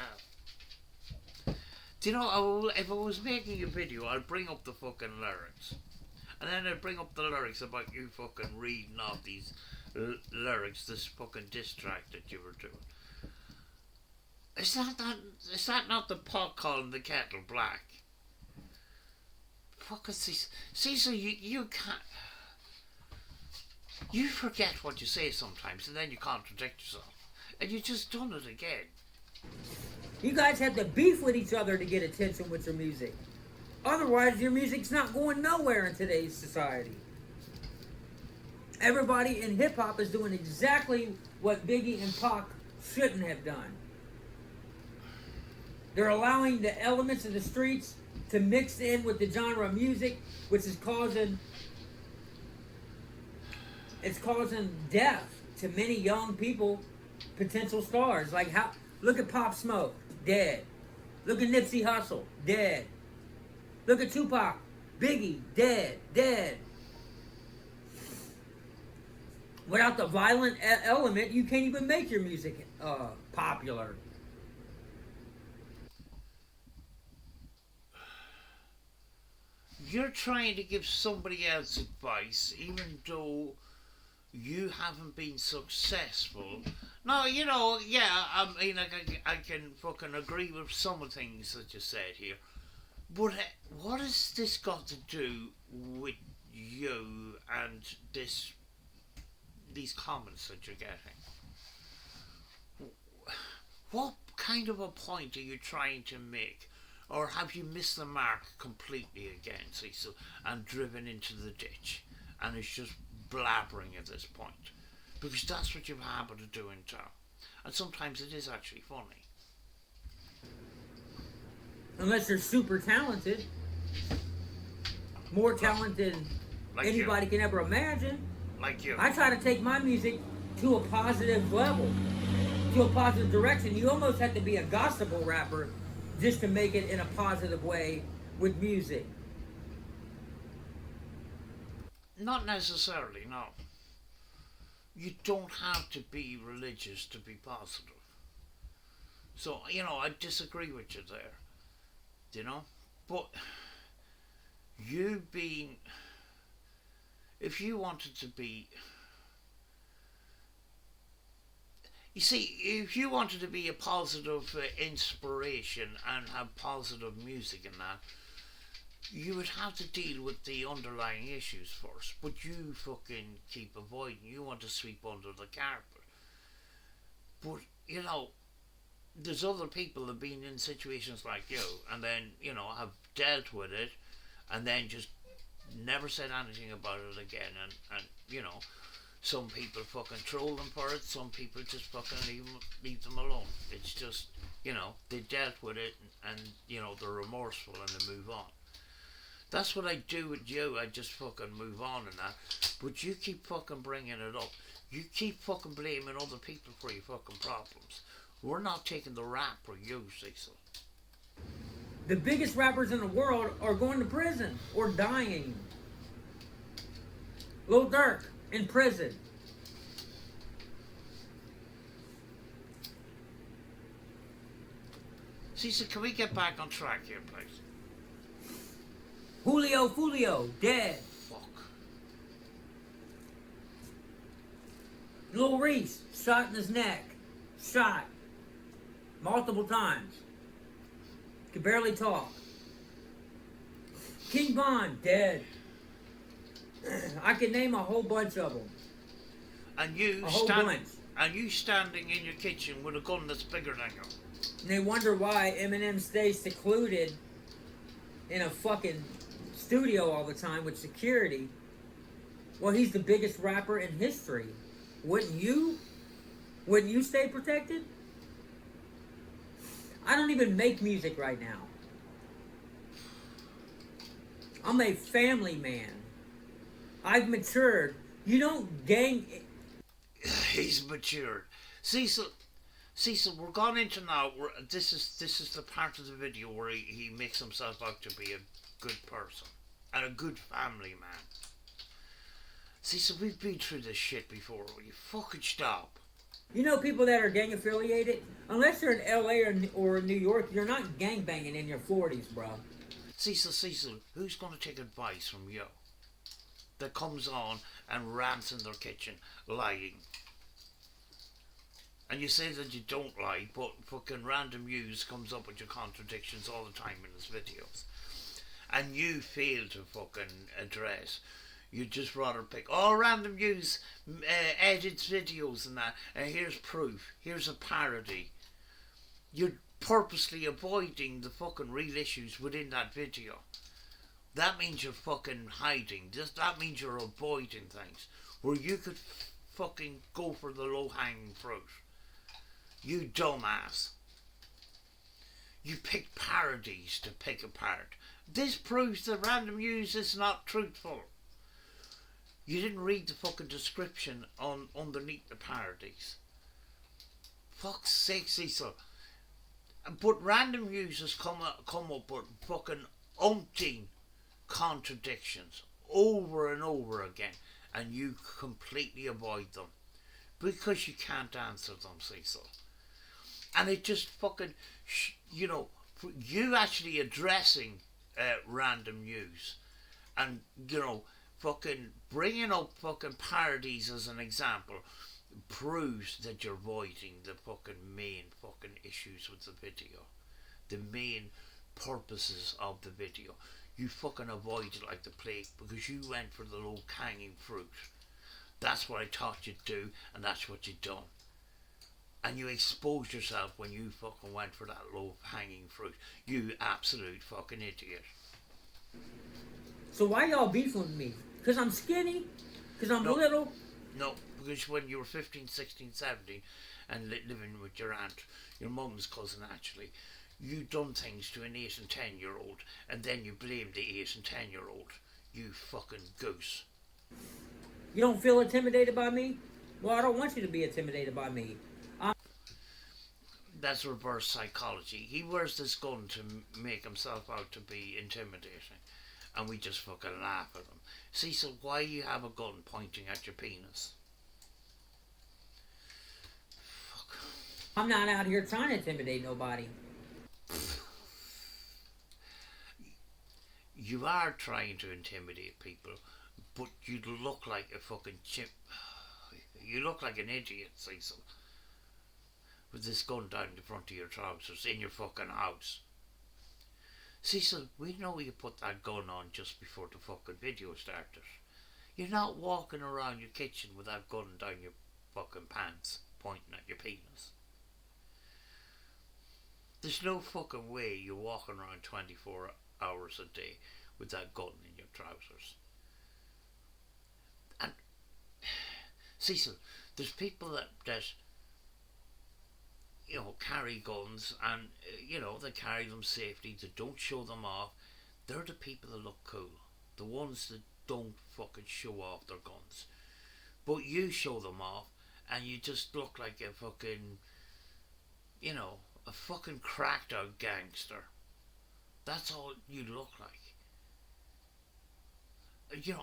hell. Do you know, if I was making a video, I'd bring up the fucking lyrics. And then I'd bring up the lyrics about you fucking reading off these lyrics, this fucking diss track that you were doing. Is that not the pot calling the kettle black? Fucking Cecil, you can't. You forget what you say sometimes, and then you contradict yourself, and you just done it again. You guys have to beef with each other to get attention with your music. Otherwise, your music's not going nowhere in today's society. Everybody in hip-hop is doing exactly what Biggie and Pac shouldn't have done. They're allowing the elements of the streets to mix in with the genre of music, which is causing death to many young people, potential stars. Like look at Pop Smoke, dead. Look at Nipsey Hussle, dead. Look at Tupac, Biggie, dead. Without the violent element, you can't even make your music popular. You're trying to give somebody else advice, even though you haven't been successful. No, yeah, I mean, I can fucking agree with some of the things that you said here. But what has this got to do with you and these comments that you're getting? What kind of a point are you trying to make? Or have you missed the mark completely again, Cecil, and driven into the ditch? And it's just blabbering at this point. Because that's what you've a habit of doing, Tom. And sometimes it is actually funny. Unless you're super talented. More talented than like anybody can ever imagine. Like you. I try to take my music to a positive level, to a positive direction. You almost have to be a gospel rapper just to make it in a positive way with music. Not necessarily, no. You don't have to be religious to be positive. So, I disagree with you there. But you being... If you wanted to be... You see, if you wanted to be a positive inspiration and have positive music and that, you would have to deal with the underlying issues first. But you fucking keep avoiding. You want to sweep under the carpet. But, there's other people that have been in situations like you and then, have dealt with it and then just never said anything about it again. And Some people fucking troll them for it. Some people just fucking leave them alone. It's just, they dealt with it and they're remorseful and they move on. That's what I do with you. I just fucking move on and that. But you keep fucking bringing it up. You keep fucking blaming other people for your fucking problems. We're not taking the rap for you, Cecil. The biggest rappers in the world are going to prison or dying. Lil Durk in prison. Cecil, can we get back on track here, please? Julio Fulio, dead. Fuck. Lil Reese, shot in his neck. Shot. Multiple times. Could barely talk. King Von, dead. I could name a whole bunch of them. And you standing in your kitchen with a gun that's bigger than you. And they wonder why Eminem stays secluded in a fucking studio all the time with security. Well, he's the biggest rapper in history. Wouldn't you? Wouldn't you stay protected? I don't even make music right now. I'm a family man. I've matured. You don't gang... He's matured. Cecil, we're gone into now. This is the part of the video where he makes himself out to be a good person and a good family man. Cecil, we've been through this shit before. Will you fucking stop? You know people that are gang affiliated? Unless you're in LA or New York, you're not gang banging in your 40s, bro. Cecil, who's going to take advice from you? That comes on and rants in their kitchen, lying. And you say that you don't lie, but fucking Random News comes up with your contradictions all the time in his videos. And you fail to fucking address. You just rather pick, Random News edits videos and that, and here's proof, here's a parody. You're purposely avoiding the fucking real issues within that video. That means you're fucking hiding. That means you're avoiding things where you could fucking go for the low-hanging fruit. You dumbass. You pick parodies to pick apart. This proves that Random News is not truthful. You didn't read the fucking description underneath the parodies. Fuck's sake, Cecil. But Random News has come up with fucking umpteen contradictions over and over again, and you completely avoid them because you can't answer them, Cecil. And it just fucking, you actually addressing Random News and, fucking bringing up fucking parodies as an example proves that you're avoiding the fucking main fucking issues with the video, the main purposes of the video. You fucking avoid it like the plague because you went for the low-hanging fruit. That's what I taught you to do, and that's what you done. And you exposed yourself when you fucking went for that low-hanging fruit. You absolute fucking idiot. So why y'all beefing with me? Because I'm skinny? Because I'm little? No, because when you were 15, 16, 17 and living with your aunt, your mum's cousin actually, you done things to an 8 and 10-year-old, and then you blamed the 8 and 10-year-old. You fucking goose. You don't feel intimidated by me? Well, I don't want you to be intimidated by me. That's reverse psychology. He wears this gun to make himself out to be intimidating, and we just fucking laugh at him. Cecil, why you have a gun pointing at your penis? Fuck. I'm not out here trying to intimidate nobody. You are trying to intimidate people, but you look like a fucking chimp. You look like an idiot, Cecil. With this gun down the front of your trousers in your fucking house. Cecil, we know you put that gun on just before the fucking video started. You're not walking around your kitchen with that gun down your fucking pants, pointing at your penis. There's no fucking way you're walking around 24 hours a day with that gun in your trousers. And Cecil, there's people that carry guns and, they carry them safely, they don't show them off. They're the people that look cool. The ones that don't fucking show off their guns. But you show them off and you just look like a fucking, a fucking cracked out gangster. That's all you look like.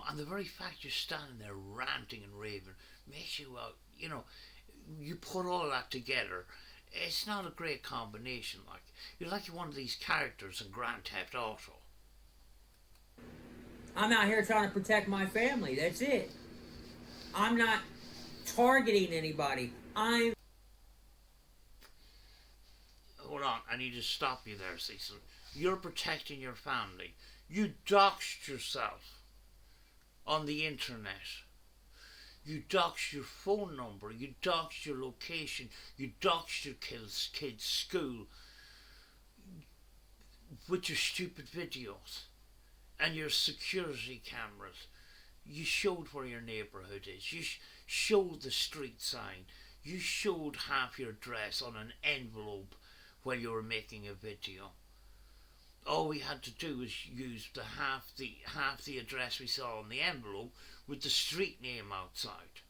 And the very fact you're standing there ranting and raving makes you out, you put all that together. It's not a great combination. Like, you're like one of these characters in Grand Theft Auto. I'm out here trying to protect my family. That's it. I'm not targeting anybody. Hold on, I need to stop you there, Cecil. You're protecting your family. You doxed yourself on the internet. You doxed your phone number. You doxed your location. You doxed your kids' school with your stupid videos and your security cameras. You showed where your neighbourhood is. You showed the street sign. You showed half your address on an envelope when you were making a video. All we had to do was use half the address we saw on the envelope with the street name outside.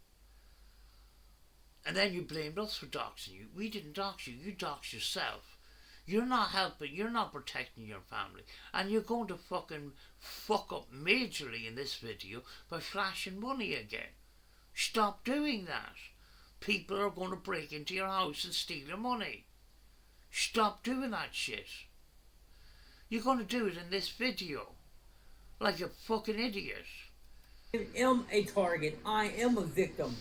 And then you blamed us for doxing you. We didn't dox you. You doxed yourself. You're not helping. You're not protecting your family. And you're going to fucking fuck up majorly in this video by flashing money again. Stop doing that. People are going to break into your house and steal your money. Stop doing that shit. You're going to do it in this video. Like a fucking idiot. I am a target. I am a victim.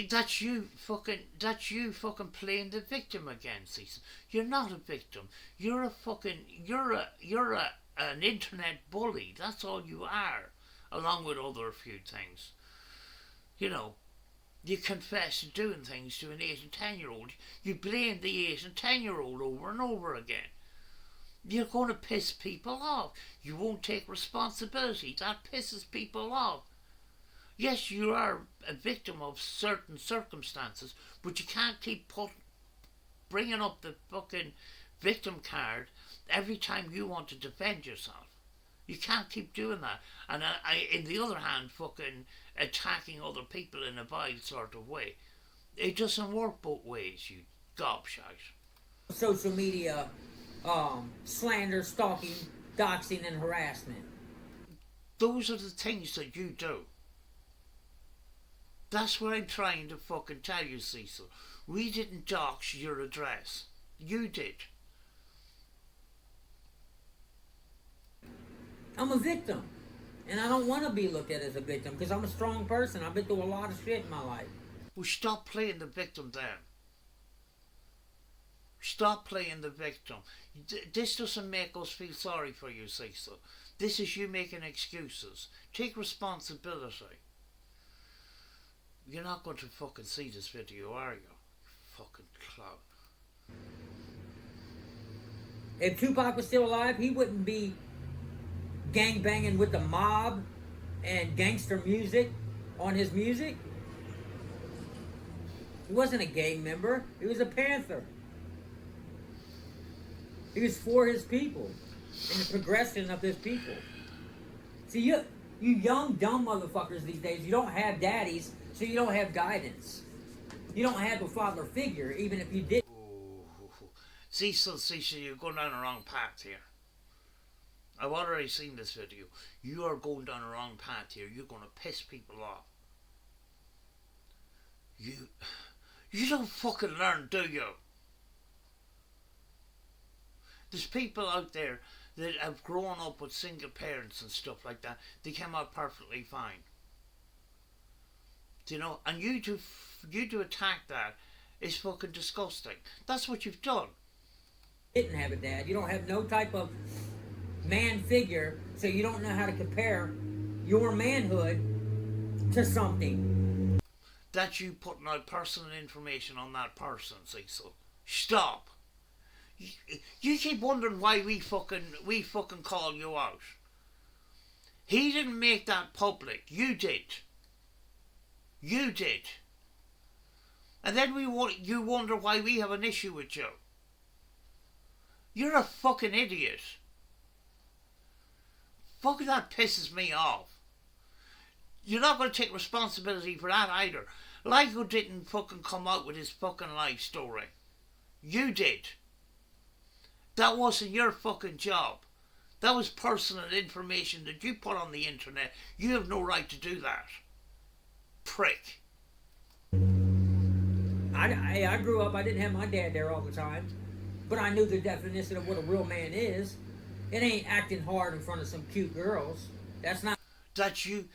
That's you fucking playing the victim again, Cecil. You're not a victim. You're an internet bully. That's all you are, along with other few things. You confess to doing things to an 8 and 10-year-old. You blame the 8 and 10-year-old over and over again. You're going to piss people off. You won't take responsibility. That pisses people off. Yes, you are a victim of certain circumstances, but you can't keep bringing up the fucking victim card every time you want to defend yourself. You can't keep doing that. And in the other hand, fucking attacking other people in a vile sort of way. It doesn't work both ways, you gobshite. Social media, slander, stalking, doxing, and harassment. Those are the things that you do. That's what I'm trying to fucking tell you, Cecil. We didn't dox your address. You did. I'm a victim. And I don't want to be looked at as a victim because I'm a strong person. I've been through a lot of shit in my life. Well, stop playing the victim then. Stop playing the victim. This doesn't make us feel sorry for you, Cecil. This is you making excuses. Take responsibility. You're not going to fucking see this video, are you? Fucking clown. If Tupac was still alive, he wouldn't be gangbanging with the mob and gangster music on his music. He wasn't a gang member. He was a Panther. He was for his people and the progression of his people. See, you young, dumb motherfuckers these days, you don't have daddies, so you don't have guidance. You don't have a father figure, even if you did. Cecil, you're going down the wrong path here. I've already seen this video. You are going down the wrong path here. You're going to piss people off. You don't fucking learn, do you? There's people out there that have grown up with single parents and stuff like that. They came out perfectly fine. Do you know? And you to attack that is fucking disgusting. That's what you've done. Didn't have a dad. You don't have no type of man figure, so you don't know how to compare your manhood to something. That's you putting out personal information on that person, Cecil. Stop. You keep wondering why we fucking call you out. He didn't make that public. You did. You did. And then you wonder why we have an issue with you. You're a fucking idiot. Fucking that pisses me off. You're not going to take responsibility for that either. Lyco didn't fucking come out with his fucking life story. You did. That wasn't your fucking job. That was personal information that you put on the internet. You have no right to do that. Prick. I grew up, I didn't have my dad there all the time, but I knew the definition of what a real man is. It ain't acting hard in front of some cute girls. That's not... That you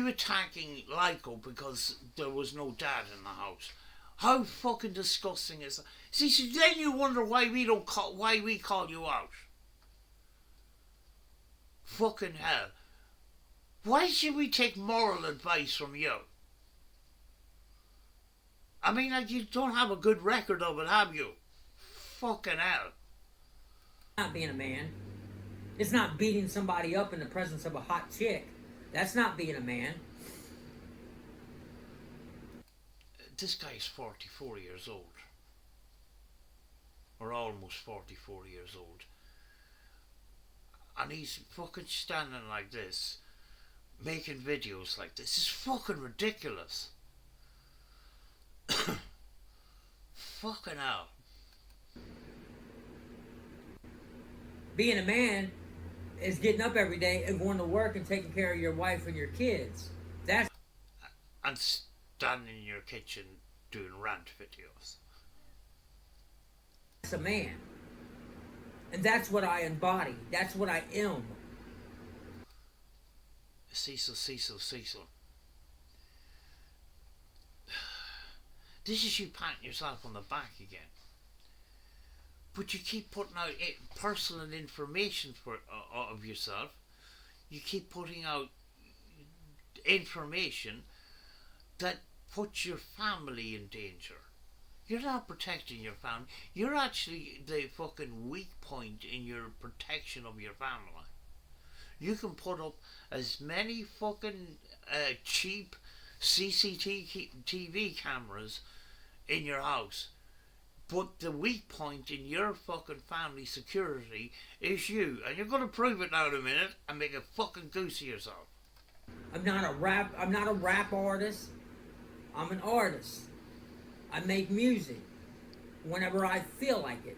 attacking Lyco because there was no dad in the house. How fucking disgusting is that? See, so then you wonder why we call you out. Fucking hell. Why should we take moral advice from you? I mean, like, you don't have a good record of it, have you? Fucking hell. Not being a man. It's not beating somebody up in the presence of a hot chick. That's not being a man. This guy's 44 years old. Or almost 44 years old. And he's fucking standing like this, making videos like this. It's fucking ridiculous. Fucking hell. Being a man is getting up every day and going to work and taking care of your wife and your kids. That's... And standing in your kitchen doing rant videos. That's a man. And that's what I embody. That's what I am. Cecil. This is you patting yourself on the back again. But you keep putting out personal information of yourself. You keep putting out information that puts your family in danger. You're not protecting your family. You're actually the fucking weak point in your protection of your family. You can put up as many fucking cheap CCTV cameras in your house, but the weak point in your fucking family security is you, and you're going to prove it now in a minute and make a fucking goose of yourself. I'm not a rap artist. I'm an artist. I make music whenever I feel like it.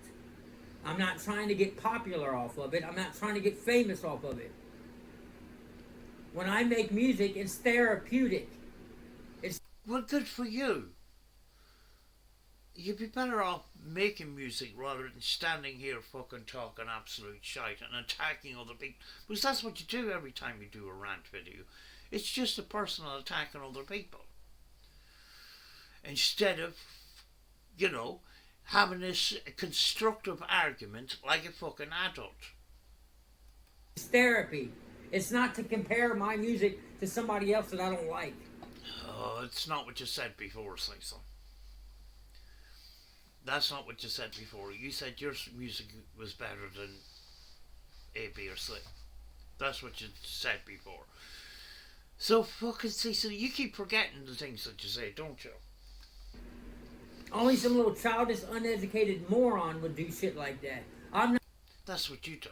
I'm not trying to get popular off of it. I'm not trying to get famous off of it. When I make music, it's therapeutic. Well, good for you. You'd be better off making music rather than standing here fucking talking absolute shite and attacking other people. Because that's what you do every time you do a rant video. It's just a personal attack on other people. Instead of, having this constructive argument like a fucking adult. It's therapy. It's not to compare my music to somebody else that I don't like. Oh, it's not what you said before, Cecil. That's not what you said before. You said your music was better than A, B, or C. That's what you said before. So fucking Cecil, you keep forgetting the things that you say, don't you? Only some little childish, uneducated moron would do shit like that. I'm not... That's what you do.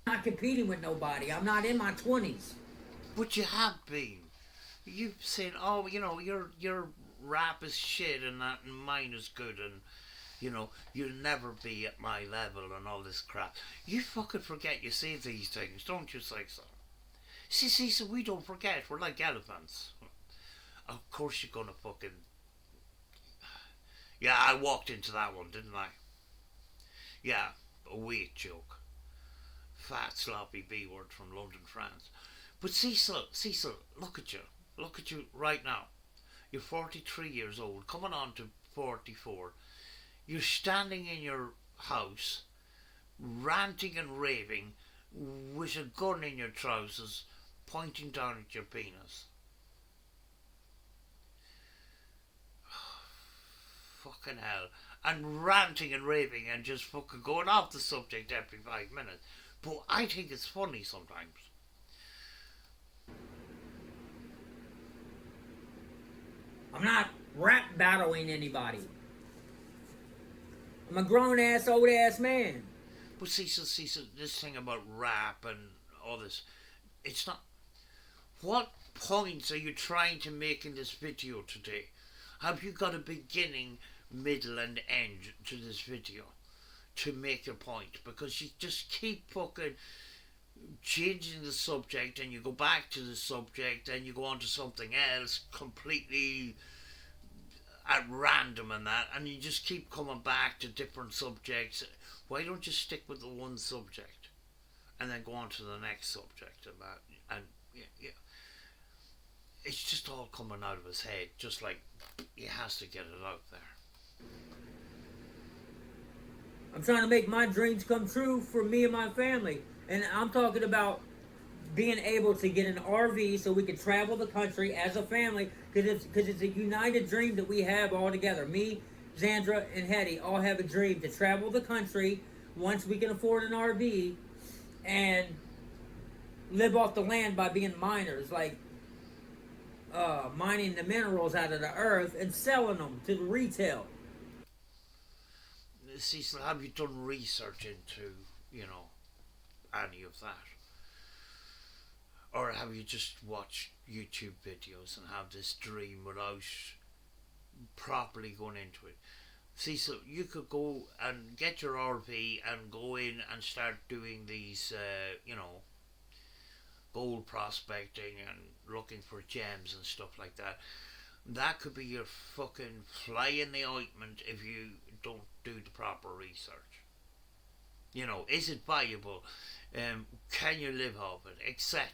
I'm not competing with nobody. I'm not in my 20s. But you have been. You've saying, oh, your rap is shit and that and mine is good and, you'll never be at my level and all this crap. You fucking forget you say these things, don't you, Cecil? See, so we don't forget. We're like elephants. Of course you're gonna fucking... Yeah, I walked into that one, didn't I? Yeah, a weight joke. Fat, sloppy B-word from London, France. But Cecil, look at you. Look at you right now. You're 43 years old, coming on to 44. You're standing in your house, ranting and raving, with a gun in your trousers, pointing down at your penis. Fucking hell. And ranting and raving and just fucking going off the subject every 5 minutes. But I think it's funny sometimes. I'm not rap battling anybody. I'm a grown ass, old ass man. But see, this thing about rap and all this, it's not. What points are you trying to make in this video today? Have you got a beginning, middle, and end to this video to make your point? Because you just keep fucking changing the subject, and you go back to the subject, and you go on to something else completely at random and that, and you just keep coming back to different subjects. Why don't you stick with the one subject and then go on to the next subject and that? And yeah, it's just all coming out of his head, just like he has to get it out there. I'm trying to make my dreams come true for me and my family. And I'm talking about being able to get an RV so we can travel the country as a family, because it's a united dream that we have all together. Me, Zandra, and Hetty all have a dream to travel the country once we can afford an RV and live off the land by being miners, like mining the minerals out of the earth and selling them to the retail. Cecil, have you done research into, any of that? Or have you just watched YouTube videos and have this dream without properly going into it? Cecil, you could go and get your RV and go in and start doing these, gold prospecting and looking for gems and stuff like that. That could be your fucking fly in the ointment if you don't do the proper research. Is it viable? Can you live off it? Etc.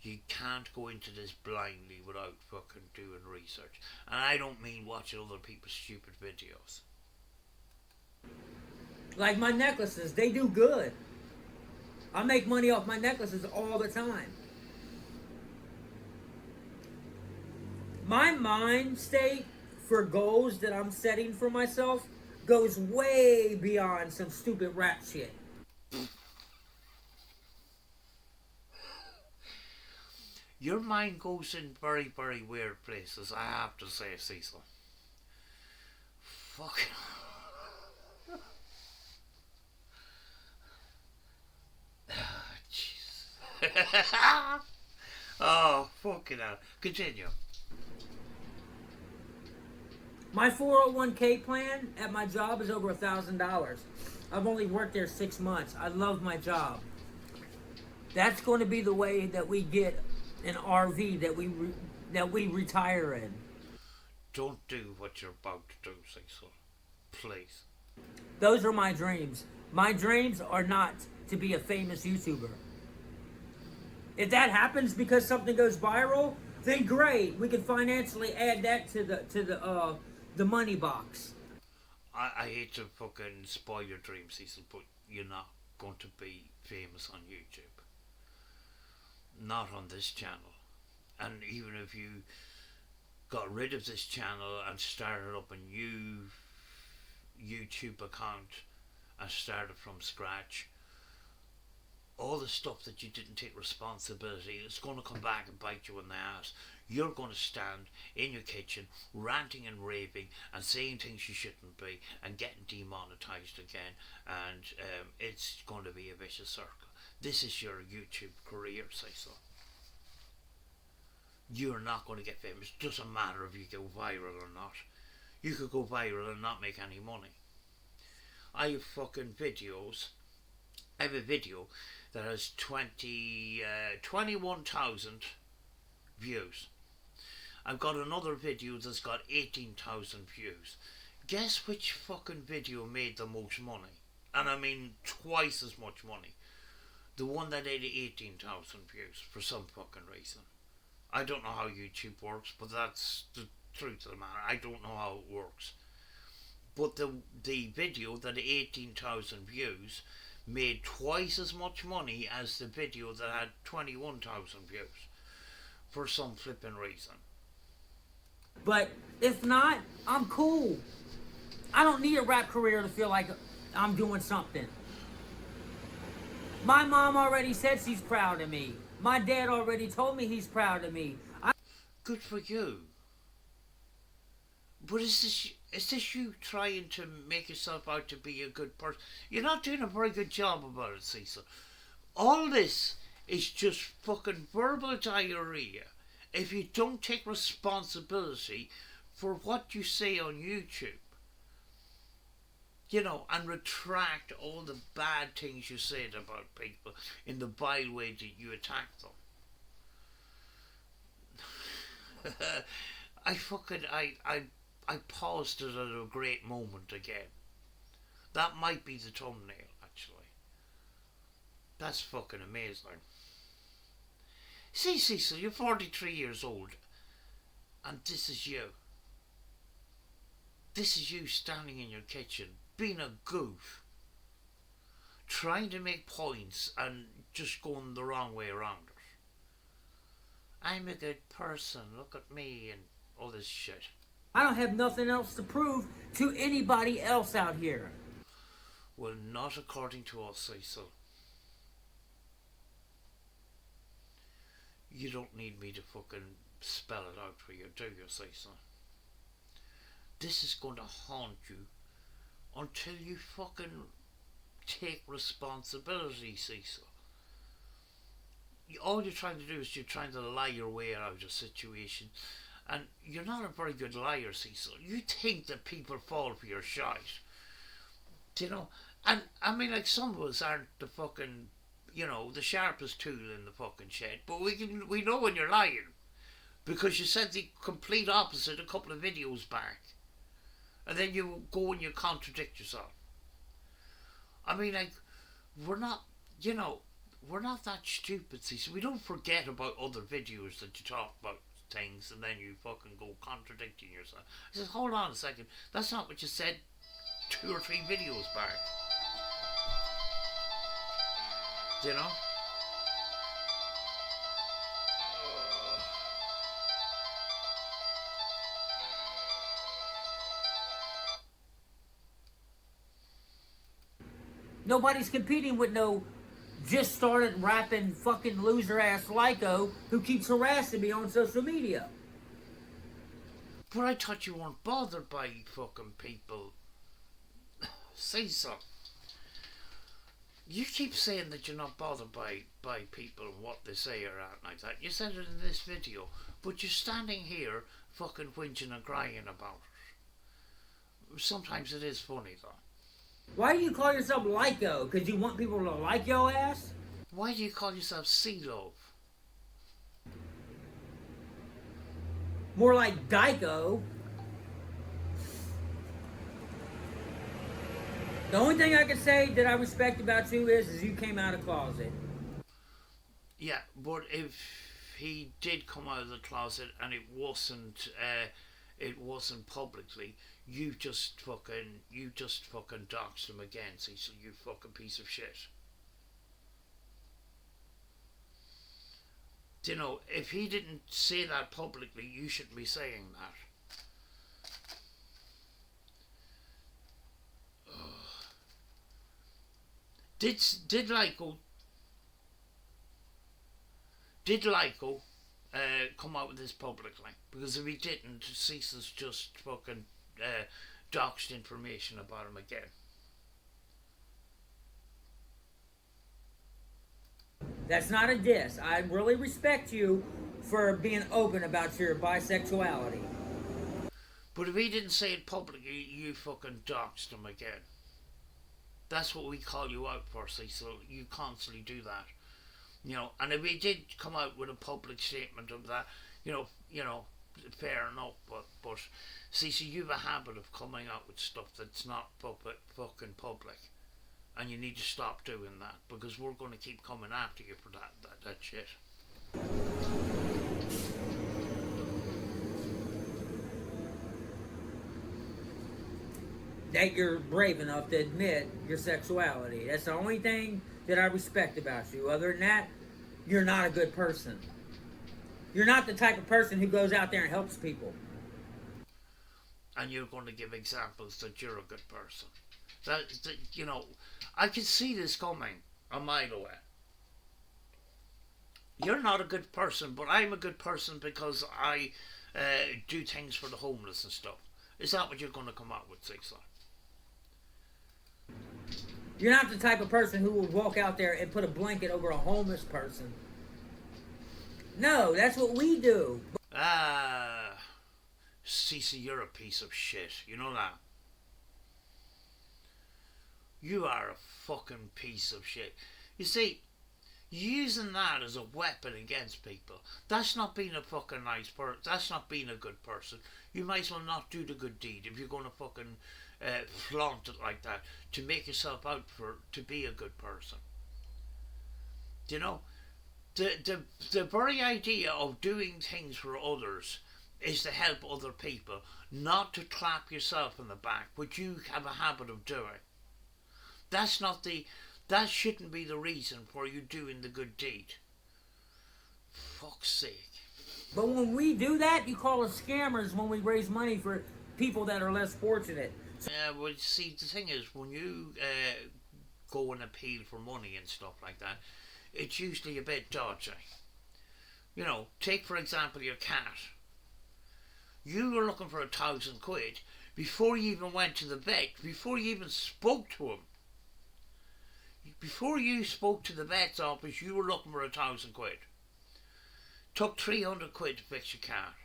You can't go into this blindly without fucking doing research. And I don't mean watching other people's stupid videos. Like my necklaces, they do good. I make money off my necklaces all the time. My mind state for goals that I'm setting for myself goes way beyond some stupid rap shit. Your mind goes in very, very weird places, I have to say, Cecil. Fuck. Jeez. Oh, fucking hell. Continue. My 401k plan at my job is over $1,000. I've only worked there 6 months. I love my job. That's going to be the way that we get an RV that we retire in. Don't do what you're about to do, Cecil. Please. Those are my dreams. My dreams are not to be a famous YouTuber. If that happens because something goes viral, then great. We can financially add that to the money box. I hate to fucking spoil your dreams, Cecil, but you're not going to be famous on YouTube. Not on this channel. And even if you got rid of this channel and started up a new YouTube account and started from scratch, all the stuff that you didn't take responsibility is going to come back and bite you in the ass. You're going to stand in your kitchen ranting and raving and saying things you shouldn't be and getting demonetized again, and it's going to be a vicious circle. This is your YouTube career, Cecil. You're not going to get famous. It doesn't matter if you go viral or not. You could go viral and not make any money. I have fucking videos. I have a video that has 21,000 views. I've got another video that's got 18,000 views. Guess which fucking video made the most money? And I mean twice as much money. The one that had 18,000 views for some fucking reason. I don't know how YouTube works, but that's the truth of the matter. I don't know how it works. But the video that had 18,000 views made twice as much money as the video that had 21,000 views. For some flipping reason. But if not, I'm cool. I don't need a rap career to feel like I'm doing something. My mom already said she's proud of me. My dad already told me he's proud of me. Good for you. But is this you trying to make yourself out to be a good person? You're not doing a very good job about it, Cecil. All this is just fucking verbal diarrhea if you don't take responsibility for what you say on YouTube. And retract all the bad things you said about people in the vile way that you attack them. I paused it at a great moment again. That might be the thumbnail, actually. That's fucking amazing. See, Cecil, you're 43 years old, and this is you. This is you standing in your kitchen, being a goof, trying to make points and just going the wrong way around it. I'm a good person, look at me, and all this shit. I don't have nothing else to prove to anybody else out here. Well, not according to us, Cecil. You don't need me to fucking spell it out for you, do you, Cecil? This is going to haunt you until you fucking take responsibility, Cecil. All you're trying to do is you're trying to lie your way out of a situation. And you're not a very good liar, Cecil. You think that people fall for your shite. And I mean, like, some of us aren't the fucking, the sharpest tool in the fucking shed. But we know when you're lying. Because you said the complete opposite a couple of videos back. And then you go and you contradict yourself. I mean, like, we're not that stupid, Cecil. We don't forget about other videos that you talk about things and then you fucking go contradicting yourself. I said, hold on a second. That's not what you said 2 or 3 videos back. You know? Nobody's competing with no just started rapping fucking loser ass Lyco who keeps harassing me on social media. But I thought you weren't bothered by fucking people. Say something. You keep saying that you're not bothered by people and what they say or anything like that. You said it in this video, but you're standing here fucking whinging and crying about it. Sometimes it is funny though. Why do you call yourself Lyco? Because you want people to like your ass? Why do you call yourself C-Love? More like Dyko. The only thing I can say that I respect about you is you came out of the closet. Yeah, but if he did come out of the closet and it wasn't publicly, you just fucking doxed him again, Cecil, you fucking piece of shit. If he didn't say that publicly, you shouldn't be saying that. Did Lyco come out with this publicly? Because if he didn't, Cecil's just fucking doxed information about him again. That's not a diss. I really respect you for being open about your bisexuality. But if he didn't say it publicly, you fucking doxed him again. That's what we call you out for, Cecil. You constantly do that. And if he did come out with a public statement of that, fair enough. But Cecil, you have a habit of coming out with stuff that's not fucking public. And you need to stop doing that, because we're going to keep coming after you for that shit. That you're brave enough to admit your sexuality. That's the only thing that I respect about you. Other than that, you're not a good person. You're not the type of person who goes out there and helps people. And you're going to give examples that you're a good person. I can see this coming a mile away. You're not a good person, but I'm a good person because I do things for the homeless and stuff. Is that what you're going to come out with, Cecil? You're not the type of person who would walk out there and put a blanket over a homeless person. No, that's what we do. Cecil, you're a piece of shit. You know that? You are a fucking piece of shit. You see, using that as a weapon against people, that's not being a fucking nice person. That's not being a good person. You might as well not do the good deed if you're going to fucking flaunt it like that to make yourself out to be a good person. You know, the very idea of doing things for others is to help other people, not to clap yourself on the back, which you have a habit of doing. That shouldn't be the reason for you doing the good deed. Fuck's sake. But when we do that, you call us scammers when we raise money for people that are less fortunate. Yeah, well, see, the thing is, when you go and appeal for money and stuff like that, it's usually a bit dodgy. You know, take for example your cat. You were looking for £1,000 before you even went to the vet, before you even spoke to him. Before you spoke to the vet's office, you were looking for £1,000. Took £300 to fix your car.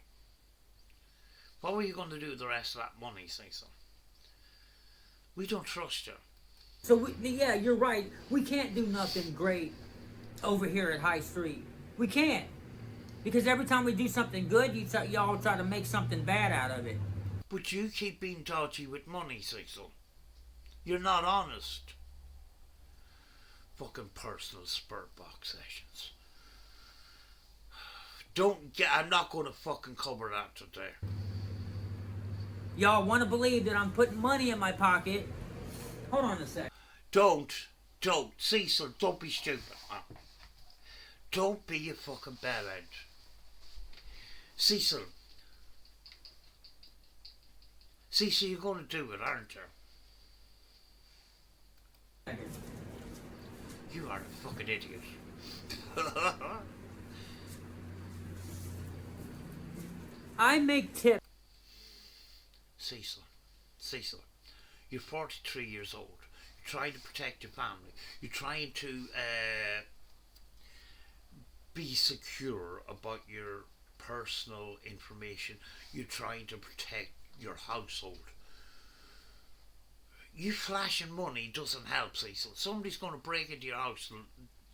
What were you going to do with the rest of that money, Cecil? We don't trust you. So, yeah, you're right. We can't do nothing great over here at High Street. We can't. Because every time we do something good, y'all try to make something bad out of it. But you keep being dodgy with money, Cecil. You're not honest. Fucking personal spurt box sessions. I'm not going to fucking cover that today. Y'all want to believe that I'm putting money in my pocket. Hold on a sec. Don't. Cecil, don't be stupid. Don't be a fucking bellend. Cecil, you're going to do it, aren't you? You are a fucking idiot. I make tips. Cecil, you're 43 years old. You're trying to protect your family. You're trying to be secure about your personal information. You're trying to protect your household. You flashing money doesn't help, Cecil. Somebody's going to break into your house.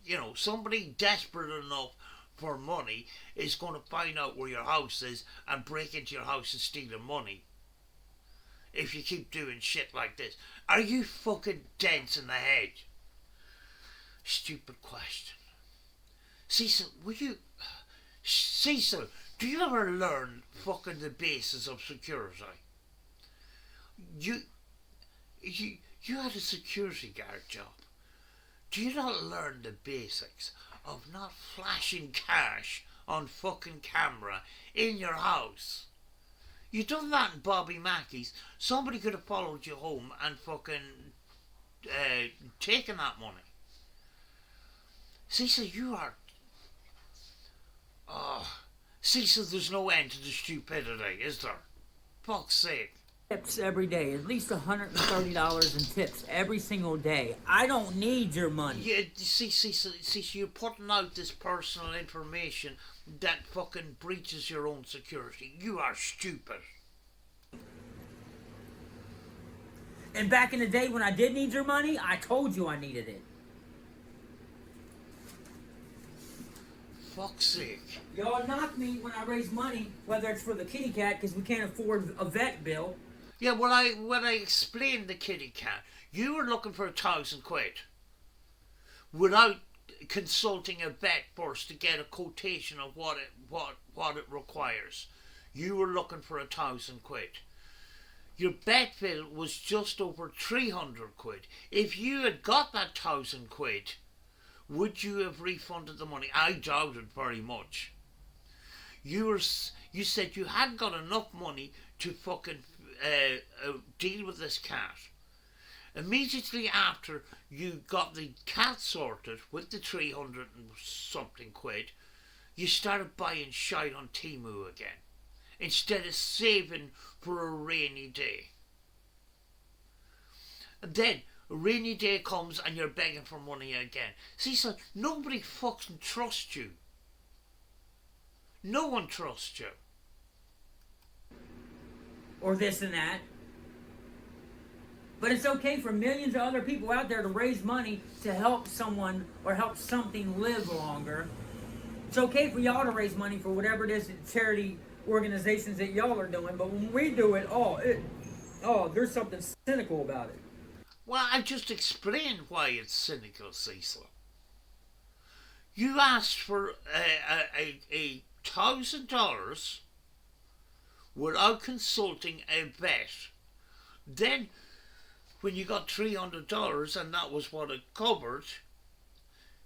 You know, somebody desperate enough for money is going to find out where your house is and break into your house and steal the money. If you keep doing shit like this. Are you fucking dense in the head? Stupid question. Cecil, do you ever learn fucking the basis of security? You had a security guard job. Do you not learn the basics of not flashing cash on fucking camera in your house? You done that in Bobby Mackey's. Somebody could have followed you home and fucking taken that money. Cecil, you are... Cecil, there's no end to the stupidity, is there? Fuck's sake. Tips every day, at least $130 in tips every single day. I don't need your money. Yeah, Cecil, you're putting out this personal information that fucking breaches your own security. You are stupid. And back in the day when I did need your money, I told you I needed it. Fuck's sake. Y'all knock me when I raise money, whether it's for the kitty cat because we can't afford a vet bill. Yeah, when I explained the kitty cat, you were looking for £1,000 without consulting a vet first to get a quotation of what it requires. You were looking for £1,000. Your vet bill was just over £300. If you had got that £1,000, would you have refunded the money? I doubt it very much. You said you hadn't got enough money to fucking deal with this cat. Immediately after you got the cat sorted with the 300 and something quid, you started buying shite on Temu again. instead of saving for a rainy day. And then a rainy day comes and you're begging for money again. Cecil, nobody fucking trusts you. No one trusts you. Or this and that. But it's okay for millions of other people out there to raise money to help someone or help something live longer. It's okay for y'all to raise money for whatever it is charity organizations that y'all are doing. But when we do it, there's something cynical about it. Well, I just explained why it's cynical, Cecil. You asked for $1,000 without consulting a vet. Then, when you got $300 and that was what it covered,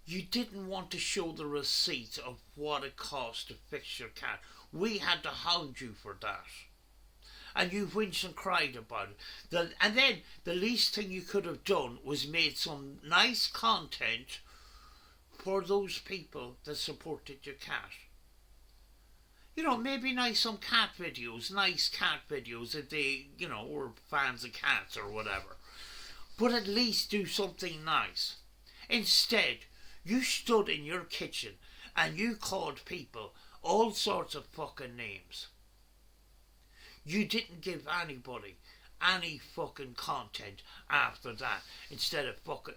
you didn't want to show the receipt of what it cost to fix your cat. We had to hound you for that. And you whinged and cried about it. And then the least thing you could have done was made some nice content for those people that supported your cat. You know, maybe some nice cat videos if they, were fans of cats or whatever. But at least do something nice. Instead, you stood in your kitchen and you called people all sorts of fucking names. You didn't give anybody any fucking content after that. Instead of fucking,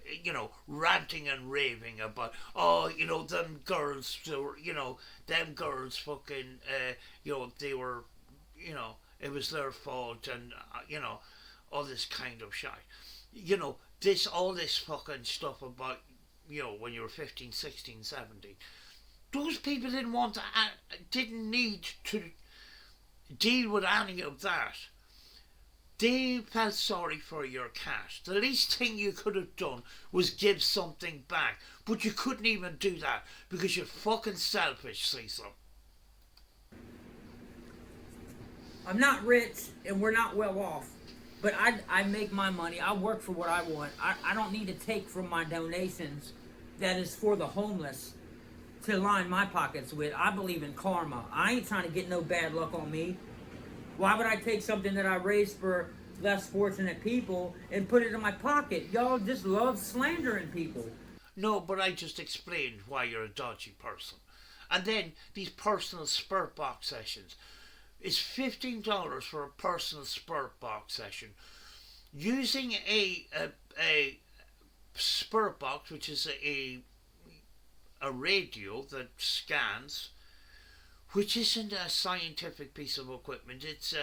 ranting and raving about, them girls, them girls fucking, they were, it was their fault and, all this kind of shit. All this fucking stuff about, when you were 15, 16, 17. Those people didn't need to deal with any of that. They felt sorry for your cat. The least thing you could have done was give something back. But you couldn't even do that because you're fucking selfish, Cecil. I'm not rich and we're not well off. But I make my money. I work for what I want. I don't need to take from my donations that is for the homeless to line my pockets with. I believe in karma. I ain't trying to get no bad luck on me. Why would I take something that I raised for less fortunate people and put it in my pocket? Y'all just love slandering people. No, but I just explained why you're a dodgy person. And then these personal spurt box sessions. It's $15 for a personal spurt box session. Using a spurt box, which is a radio that scans, which isn't a scientific piece of equipment. It's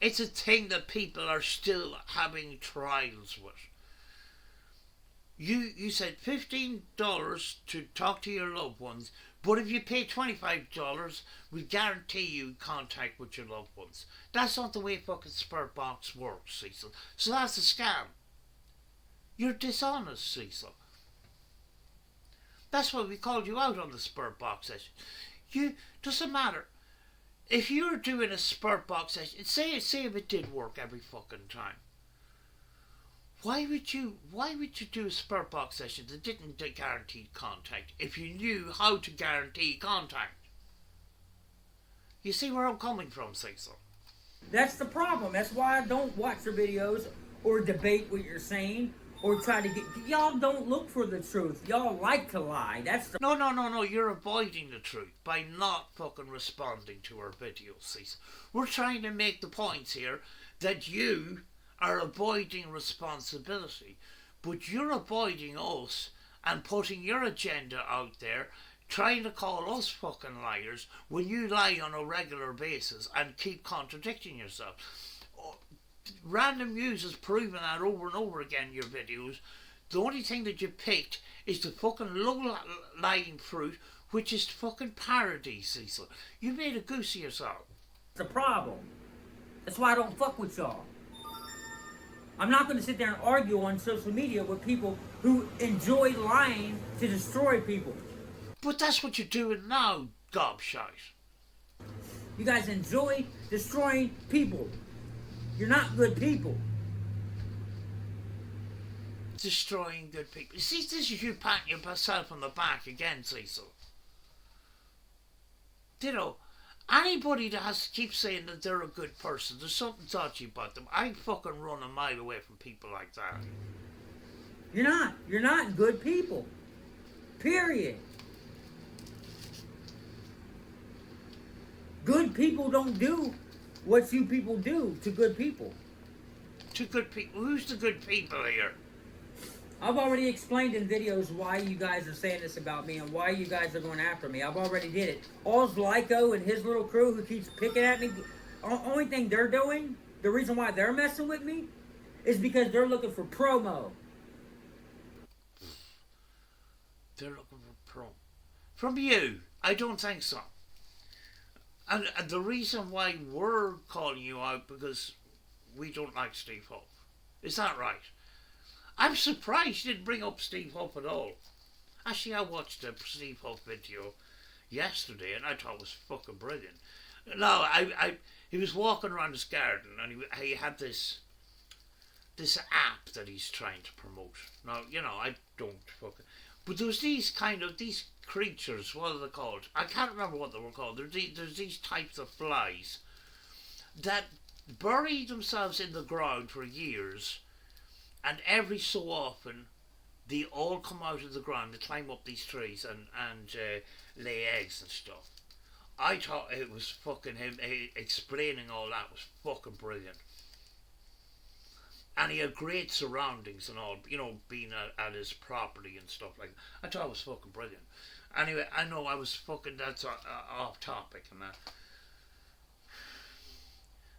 it's a thing that people are still having trials with. You said $15 to talk to your loved ones, but if you pay $25, we guarantee you contact with your loved ones. That's not the way fucking Spurt Box works, Cecil. So that's a scam. You're dishonest, Cecil. That's why we called you out on the Spurt Box session. Doesn't matter. If you're doing a Spurt Box session, say if it did work every fucking time. Why would you do a Spurt Box session that didn't guarantee contact if you knew how to guarantee contact? You see where I'm coming from, Cecil? That's the problem. That's why I don't watch your videos or debate what you're saying or try to get... Y'all don't look for the truth. Y'all like to lie. That's the... No. You're avoiding the truth by not fucking responding to our videos, Cecil. We're trying to make the points here that you are avoiding responsibility, but you're avoiding us and putting your agenda out there, trying to call us fucking liars when you lie on a regular basis and keep contradicting yourself. Random News has proven that over and over again in your videos. The only thing that you picked is the fucking low-lying fruit, which is fucking parody, Cecil. You made a goose of yourself. The problem. That's why I don't fuck with y'all. I'm not going to sit there and argue on social media with people who enjoy lying to destroy people. But that's what you're doing now, gobshite. You guys enjoy destroying people. You're not good people. Destroying good people. See, this is you patting yourself on the back again, Cecil. Anybody that has to keep saying that they're a good person, there's something dodgy about them. I fucking run a mile away from people like that. You're not. You're not good people. Period. Good people don't do what you people do to good people. To good people? Who's the good people here? I've already explained in videos why you guys are saying this about me and why you guys are going after me. I've already did it. All's Lyco and his little crew who keeps picking at me, only thing they're doing, the reason why they're messing with me, is because they're looking for promo. They're looking for promo. From you? I don't think so. And the reason why we're calling you out because we don't like Steve Hope. Is that right? I'm surprised you didn't bring up Steve Hope at all. Actually, I watched a Steve Hope video yesterday and I thought it was fucking brilliant. No, he was walking around his garden and he had this app that he's trying to promote. Now, you know, I don't fucking... But there was these creatures, what are they called? I can't remember what they were called. There's these types of flies that bury themselves in the ground for years, and every so often they all come out of the ground, they climb up these trees and lay eggs and stuff. I thought it was fucking him explaining all that was fucking brilliant. And he had great surroundings and all, you know, being at his property and stuff like that. I thought it was fucking brilliant. Anyway, I know I was fucking, that's off topic and that.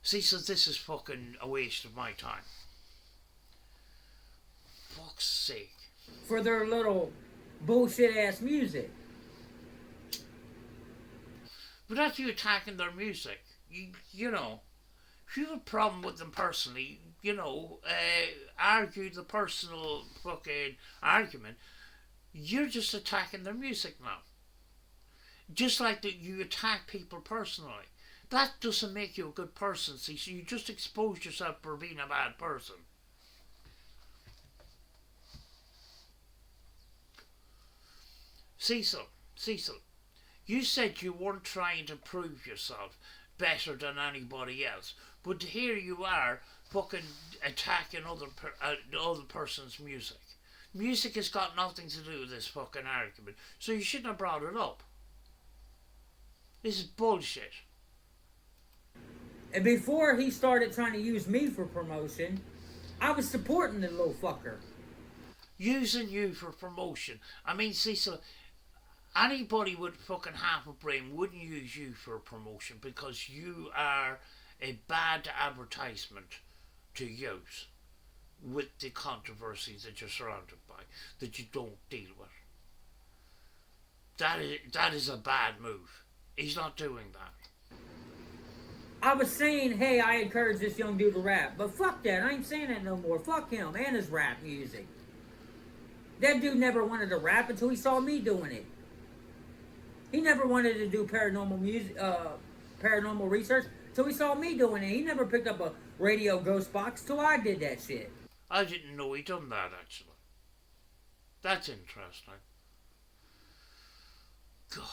Cecil, this is fucking a waste of my time. Fuck's sake. For their little bullshit ass music. But that's you attacking their music. You know, if you have a problem with them personally, you know, argue the personal fucking argument. You're just attacking their music now. Just like that you attack people personally. That doesn't make you a good person, see, so you just expose yourself for being a bad person. Cecil, you said you weren't trying to prove yourself better than anybody else, but here you are fucking attacking other person's music. Music has got nothing to do with this fucking argument, so you shouldn't have brought it up. This is bullshit. And before he started trying to use me for promotion, I was supporting the little fucker. Using you for promotion. I mean, Cecil, anybody with fucking half a brain wouldn't use you for promotion because you are a bad advertisement to use with the controversies that you're surrounded by, that you don't deal with. That is a bad move. He's not doing that. I was saying, hey, I encourage this young dude to rap, but fuck that, I ain't saying that no more. Fuck him and his rap music. That dude never wanted to rap until he saw me doing it. He never wanted to do paranormal music, paranormal research till he saw me doing it. He never picked up a radio ghost box till I did that shit. I didn't know he'd done that, actually. That's interesting. God.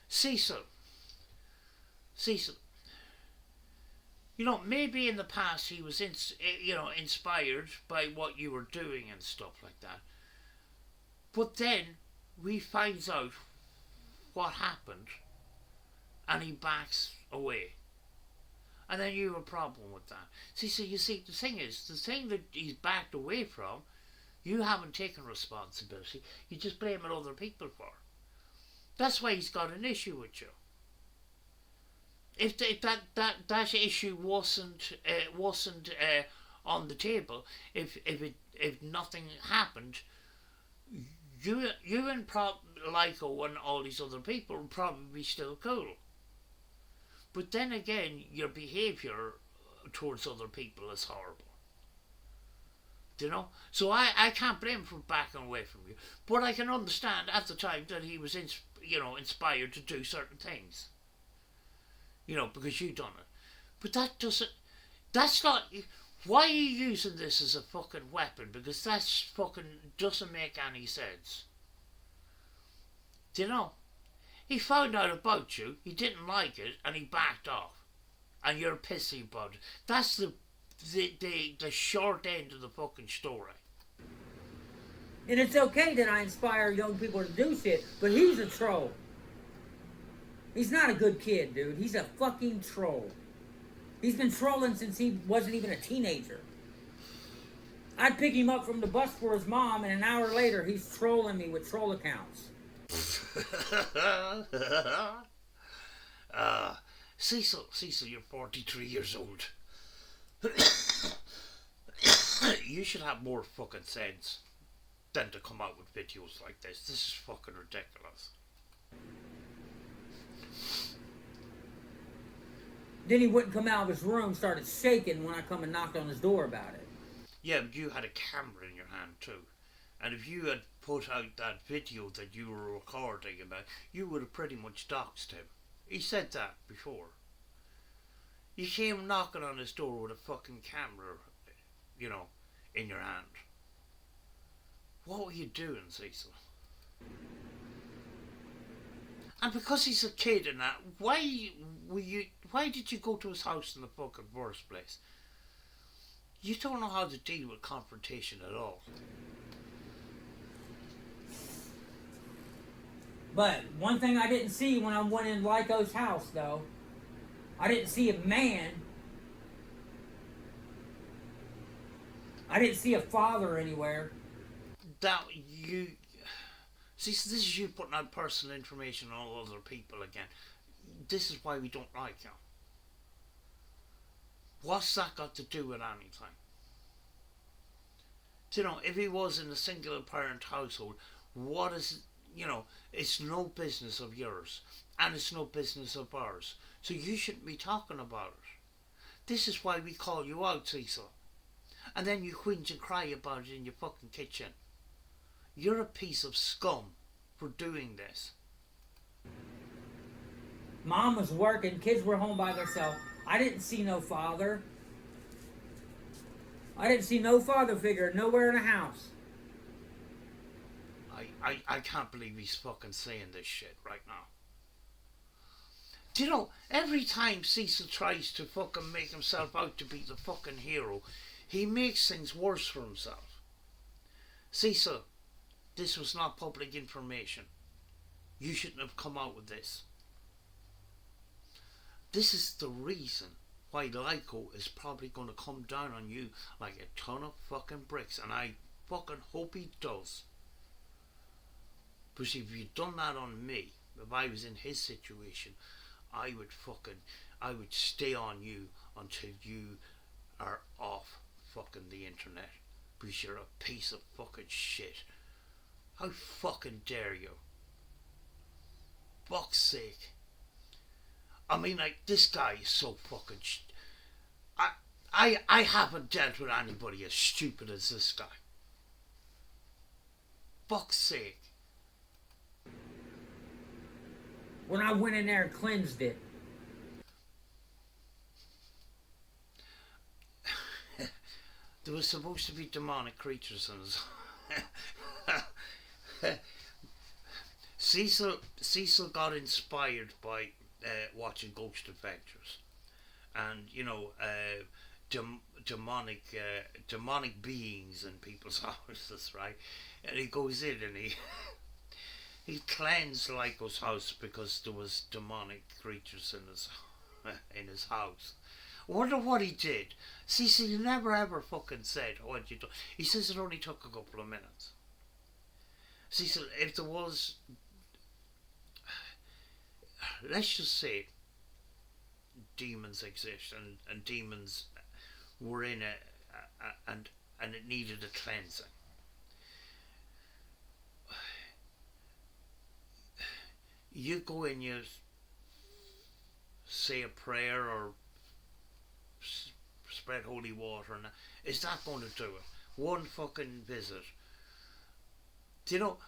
Cecil. You know, maybe in the past he was, inspired by what you were doing and stuff like that. But then we find out what happened and he backs away. And then you have a problem with that. So you see, the thing is, the thing that he's backed away from, you haven't taken responsibility. You just blame it other people for. That's why he's got an issue with you. If that issue wasn't on the table, if nothing happened, you and Lyco and all these other people would probably be still cool. But then again, your behaviour towards other people is horrible. Do you know? So I can't blame him for backing away from you. But I can understand at the time that he was inspired to do certain things. You know, because you done it. But that's not, why are you using this as a fucking weapon? Because that's fucking doesn't make any sense. Do you know? He found out about you, he didn't like it, and he backed off. And you're pissy about it. That's the short end of the fucking story. And it's okay that I inspire young people to do shit, but he's a troll. He's not a good kid, dude. He's a fucking troll. He's been trolling since he wasn't even a teenager. I'd pick him up from the bus for his mom, and an hour later, he's trolling me with troll accounts. Cecil, you're 43 years old. You should have more fucking sense than to come out with videos like this. This is fucking ridiculous. Then he wouldn't come out of his room, started shaking when I come and knocked on his door about it. Yeah, but you had a camera in your hand too. And if you had put out that video that you were recording about, you would have pretty much doxed him. He said that before. You came knocking on his door with a fucking camera, you know, in your hand. What were you doing, Cecil? And because he's a kid and that, why did you go to his house in the fucking first place? You don't know how to deal with confrontation at all. But one thing I didn't see when I went in Lyco's house, though, I didn't see a man. I didn't see a father anywhere. That you... See, this is you putting out personal information on all other people again. This is why we don't like you. What's that got to do with anything? You know, if he was in a single parent household, what is... You know, it's no business of yours. And it's no business of ours. So you shouldn't be talking about it. This is why we call you out, Cecil. And then you whinge and cry about it in your fucking kitchen. You're a piece of scum for doing this. Mom was working, kids were home by themselves. I didn't see no father. I didn't see no father figure nowhere in the house. I can't believe he's fucking saying this shit right now. Do you know, every time Cecil tries to fucking make himself out to be the fucking hero, he makes things worse for himself. Cecil, this was not public information. You shouldn't have come out with this. This is the reason why Lyco is probably going to come down on you like a ton of fucking bricks, and I fucking hope he does. Because if you'd done that on me, if I was in his situation, I would stay on you until you are off fucking the internet. Because you're a piece of fucking shit. How fucking dare you? Fuck's sake. I mean, like, this guy is so fucking I haven't dealt with anybody as stupid as this guy. Fuck's sake. When I went in there and cleansed it. There was supposed to be demonic creatures in his... Cecil got inspired by watching Ghost Adventures. And, you know, demonic beings in people's houses, right? And he goes in and he cleansed Lyco's house because there was demonic creatures in his house. I wonder what he did. Cecil, he never ever fucking said what you do. He says it only took a couple of minutes. Cecil, if there was, let's just say, demons exist and demons were in it and it needed a cleansing. You go in, you say a prayer or spread holy water, and is that going to do it? One fucking visit. Do you know,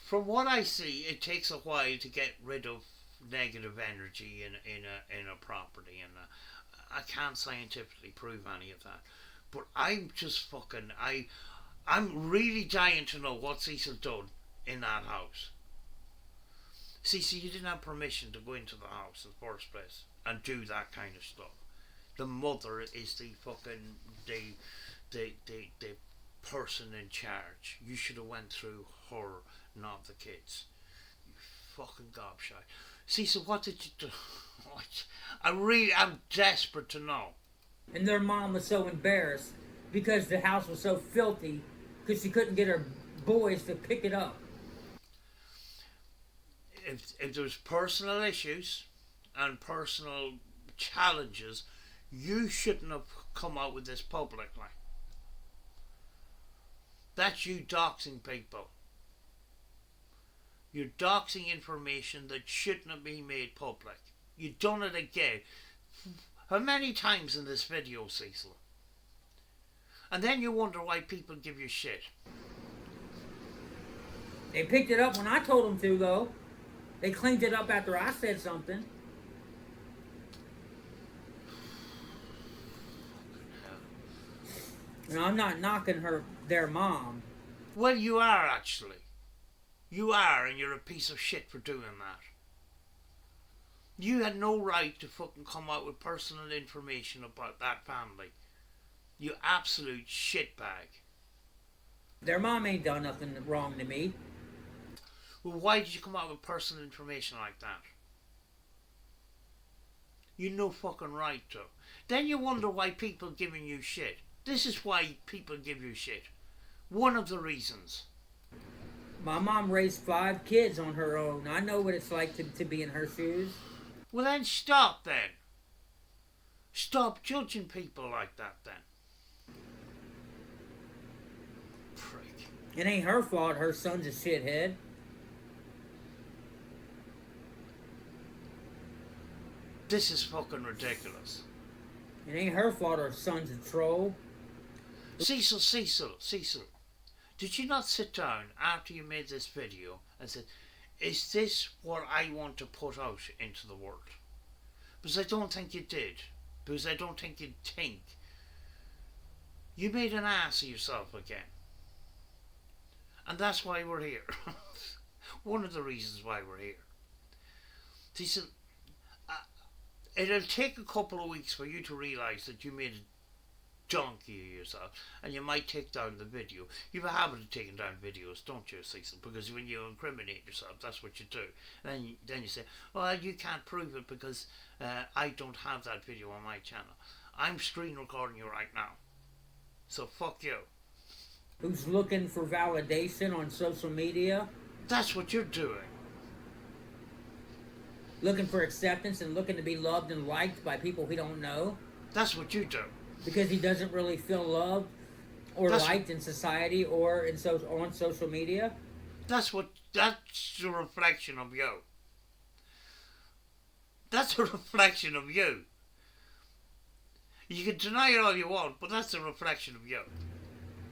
from what I see, it takes a while to get rid of negative energy in a property, and I can't scientifically prove any of that. But I'm just fucking I'm really dying to know what Cecil done in that house. See, you didn't have permission to go into the house in the first place and do that kind of stuff. The mother is the fucking the person in charge. You should have went through her, not the kids. You fucking gobshite. Cecil, what did you do? I'm desperate to know. And their mom was so embarrassed because the house was so filthy because she couldn't get her boys to pick it up. If there's personal issues and personal challenges, you shouldn't have come out with this publicly. That's you doxing people. You're doxing information that shouldn't have been made public. You've done it again. How many times in this video, Cecil? And then you wonder why people give you shit. They picked it up when I told them to, though. They cleaned it up after I said something. Now, I'm not knocking their mom. Well, you are actually. You are, and you're a piece of shit for doing that. You had no right to fucking come out with personal information about that family. You absolute shitbag. Their mom ain't done nothing wrong to me. Well, why did you come out with personal information like that? You no fucking right to. Then you wonder why people giving you shit. This is why people give you shit. One of the reasons. My mom raised 5 kids on her own. I know what it's like to be in her shoes. Well, then stop then. Stop judging people like that then. Prick. It ain't her fault her son's a shithead. This is fucking ridiculous. It ain't her fault her son's a troll. Cecil. Did you not sit down after you made this video and said, is this what I want to put out into the world? Because I don't think you did. Because I don't think you'd think. You made an ass of yourself again. And that's why we're here. One of the reasons why we're here. Cecil, it'll take a couple of weeks for you to realise that you made a donkey of yourself, and you might take down the video. You have a habit of taking down videos, don't you, Cecil? Because when you incriminate yourself, that's what you do. And then you say, well, you can't prove it because I don't have that video on my channel. I'm screen recording you right now. So fuck you. Who's looking for validation on social media? That's what you're doing. Looking for acceptance and looking to be loved and liked by people he don't know? That's what you do. Because he doesn't really feel loved or liked in society or on social media? That's a reflection of you. That's a reflection of you. You can deny it all you want, but that's a reflection of you.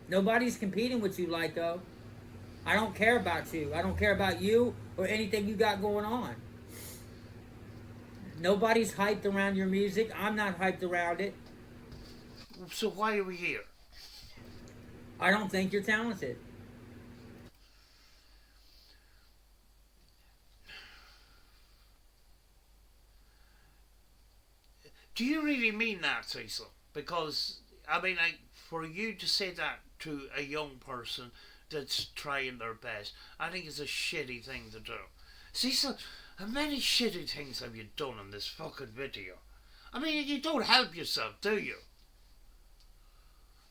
Nobody's competing with you, Lyco. I don't care about you. I don't care about you or anything you got going on. Nobody's hyped around your music. I'm not hyped around it. So why are we here? I don't think you're talented. Do you really mean that, Cecil? Because, I mean, for you to say that to a young person that's trying their best, I think it's a shitty thing to do. Cecil, how many shitty things have you done in this fucking video? I mean, you don't help yourself, do you?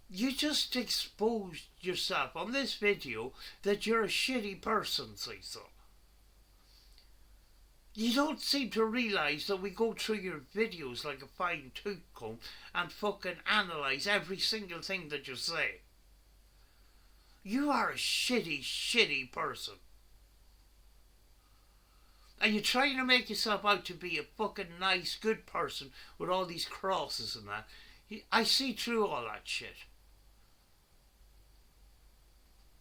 You just exposed yourself on this video that you're a shitty person, Cecil. You don't seem to realise that we go through your videos like a fine tooth comb and fucking analyse every single thing that you say. You are a shitty person. And you're trying to make yourself out to be a fucking nice, good person with all these crosses and that. I see through all that shit.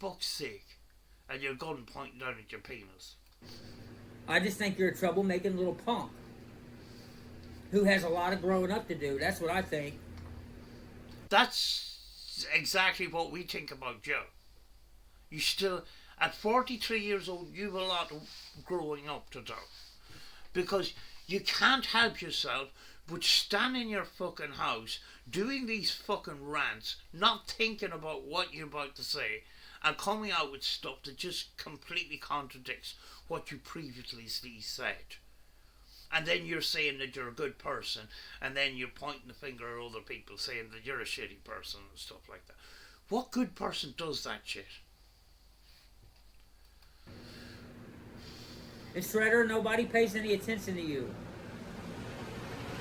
Fuck's sake. And your gun pointing down at your penis. I just think you're a troublemaking little punk who has a lot of growing up to do. That's what I think. That's exactly what we think about Joe. You still, At 43 years old, you've a lot of growing up to do. Because you can't help yourself but stand in your fucking house doing these fucking rants, not thinking about what you're about to say, and coming out with stuff that just completely contradicts what you previously said. And then you're saying that you're a good person, and then you're pointing the finger at other people saying that you're a shitty person and stuff like that. What good person does that shit? And Shredder, nobody pays any attention to you.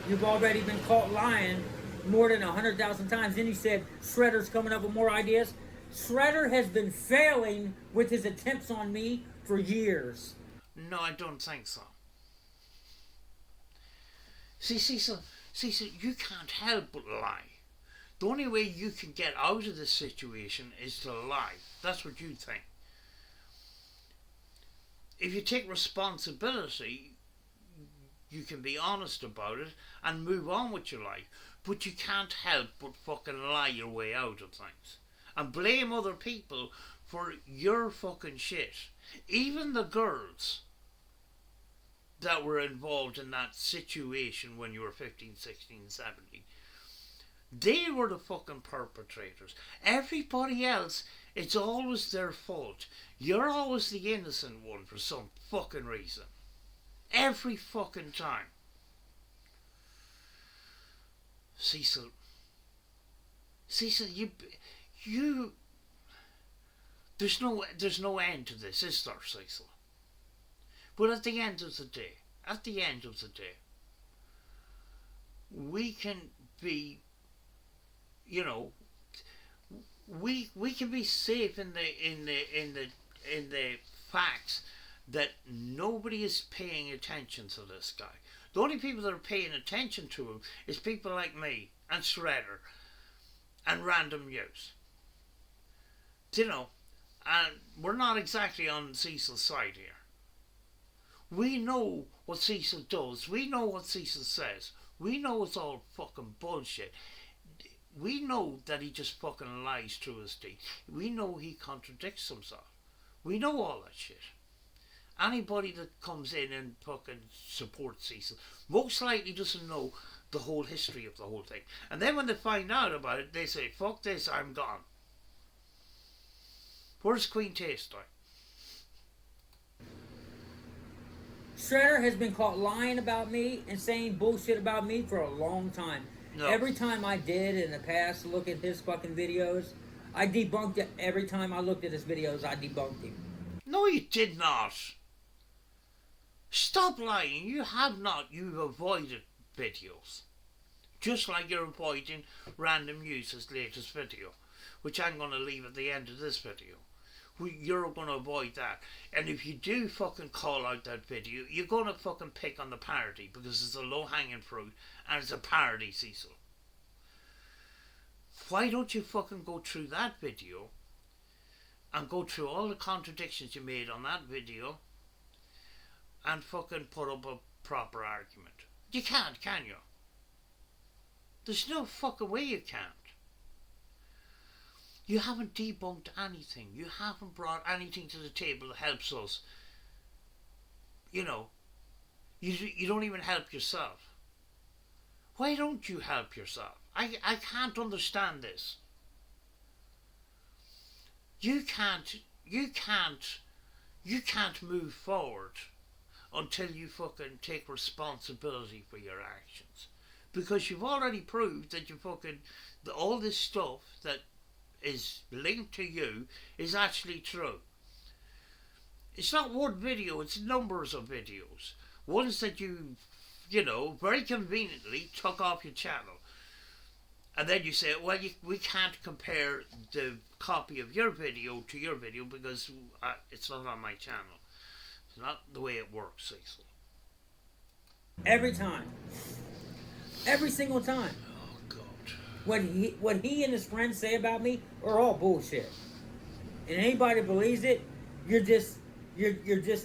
You've already been caught lying more than 100,000 times. Then you said Shredder's coming up with more ideas. Shredder has been failing with his attempts on me for years. No, I don't think so. See, Cecil, you can't help but lie. The only way you can get out of this situation is to lie. That's what you think. If you take responsibility, you can be honest about it and move on with your life. But you can't help but fucking lie your way out of things. And blame other people for your fucking shit. Even the girls that were involved in that situation when you were 15, 16, 17. They were the fucking perpetrators. Everybody else, it's always their fault. You're always the innocent one for some fucking reason. Every fucking time. Cecil, you, there's no end to this, is there, Cecil? But at the end of the day, we can be, you know, we can be safe in the facts that nobody is paying attention to this guy. The only people that are paying attention to him is people like me and Shredder and random news. You know, and we're not exactly on Cecil's side here. We know what Cecil does. We know what Cecil says. We know it's all fucking bullshit. We know that he just fucking lies through his teeth. We know he contradicts himself. We know all that shit. Anybody that comes in and fucking supports Cecil most likely doesn't know the whole history of the whole thing. And then when they find out about it, they say, fuck this, I'm gone. Where's Queen Taste? Shredder has been caught lying about me and saying bullshit about me for a long time. No. Every time I did in the past look at his fucking videos, I debunked it. Every time I looked at his videos, I debunked him. No, you did not. Stop lying. You have not. You've avoided videos. Just like you're avoiding Random Use's latest video, which I'm going to leave at the end of this video. You're going to avoid that. And if you do fucking call out that video, you're going to fucking pick on the parody because it's a low-hanging fruit and it's a parody, Cecil. Why don't you fucking go through that video and go through all the contradictions you made on that video and fucking put up a proper argument? You can't, can you? There's no fucking way you can't. You haven't debunked anything. You haven't brought anything to the table that helps us. You know, you don't even help yourself. Why don't you help yourself? I can't understand this. You can't move forward until you fucking take responsibility for your actions. Because you've already proved that you fucking, all this stuff that is linked to you is actually true. It's not one video, it's numbers of videos. Ones that you know, very conveniently took off your channel. And then you say, well, we can't compare the copy of your video to your video because it's not on my channel. It's not the way it works, Cecil. Every time. Every single time. Oh, God. What he and his friends say about me are all bullshit. And anybody believes it, you're just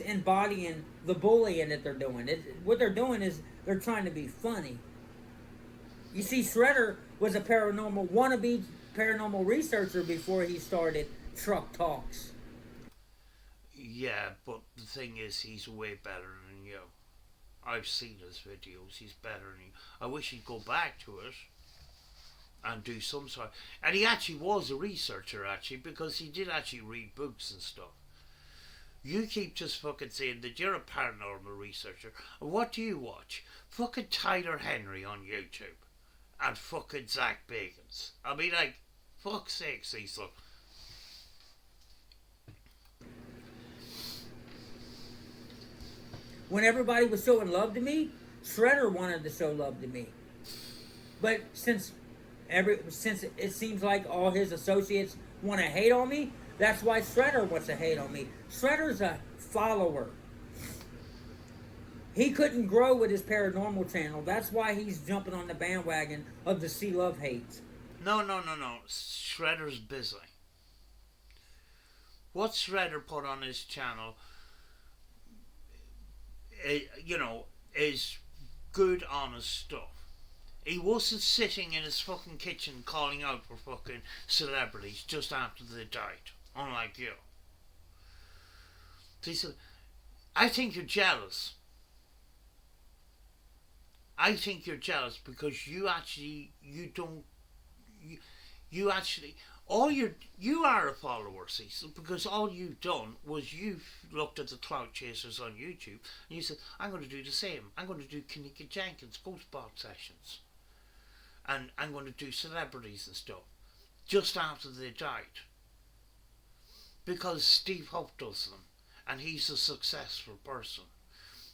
embodying the bullying that they're doing. What they're doing is they're trying to be funny. You see, Shredder was a wannabe paranormal researcher before he started Truck Talks. Yeah, but the thing is, he's way better than you. I've seen his videos. He's better than you. I wish he'd go back to it and do some sort. And he actually was a researcher, actually, because he did actually read books and stuff. You keep just fucking saying that you're a paranormal researcher. And what do you watch? Fucking Tyler Henry on YouTube. And fucking Zach Bagans. I mean, like, fuck's sake, Cecil. When everybody was showing love to me, Shredder wanted to show love to me. But since it seems like all his associates want to hate on me, that's why Shredder wants to hate on me. Shredder's a follower. He couldn't grow with his paranormal channel. That's why he's jumping on the bandwagon of the See Love Hates. No. Shredder's busy. What Shredder put on his channel, is good, honest stuff. He wasn't sitting in his fucking kitchen calling out for fucking celebrities just after they died, unlike you. See, I think you're jealous. I think you're jealous because you actually you are a follower, Cecil, because all you've done was you've looked at the clout chasers on YouTube and you said, I'm going to do the same. I'm going to do Kanika Jenkins ghost box sessions, and I'm going to do celebrities and stuff just after they died, because Steve Hope does them and he's a successful person.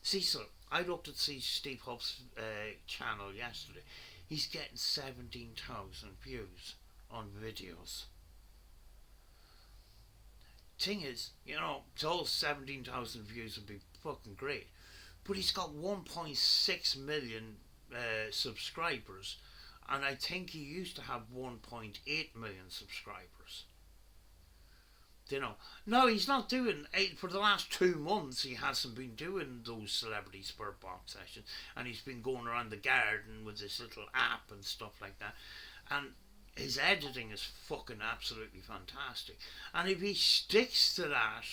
Cecil, I looked at Steve Hope's channel yesterday. He's getting 17,000 views on videos. Thing is, those 17,000 views would be fucking great. But he's got 1.6 million subscribers, and I think he used to have 1.8 million subscribers. No, he's not doing for the last 2 months. He hasn't been doing those celebrity spurt box sessions, and he's been going around the garden with this little app and stuff like that. And his editing is fucking absolutely fantastic. And if he sticks to that,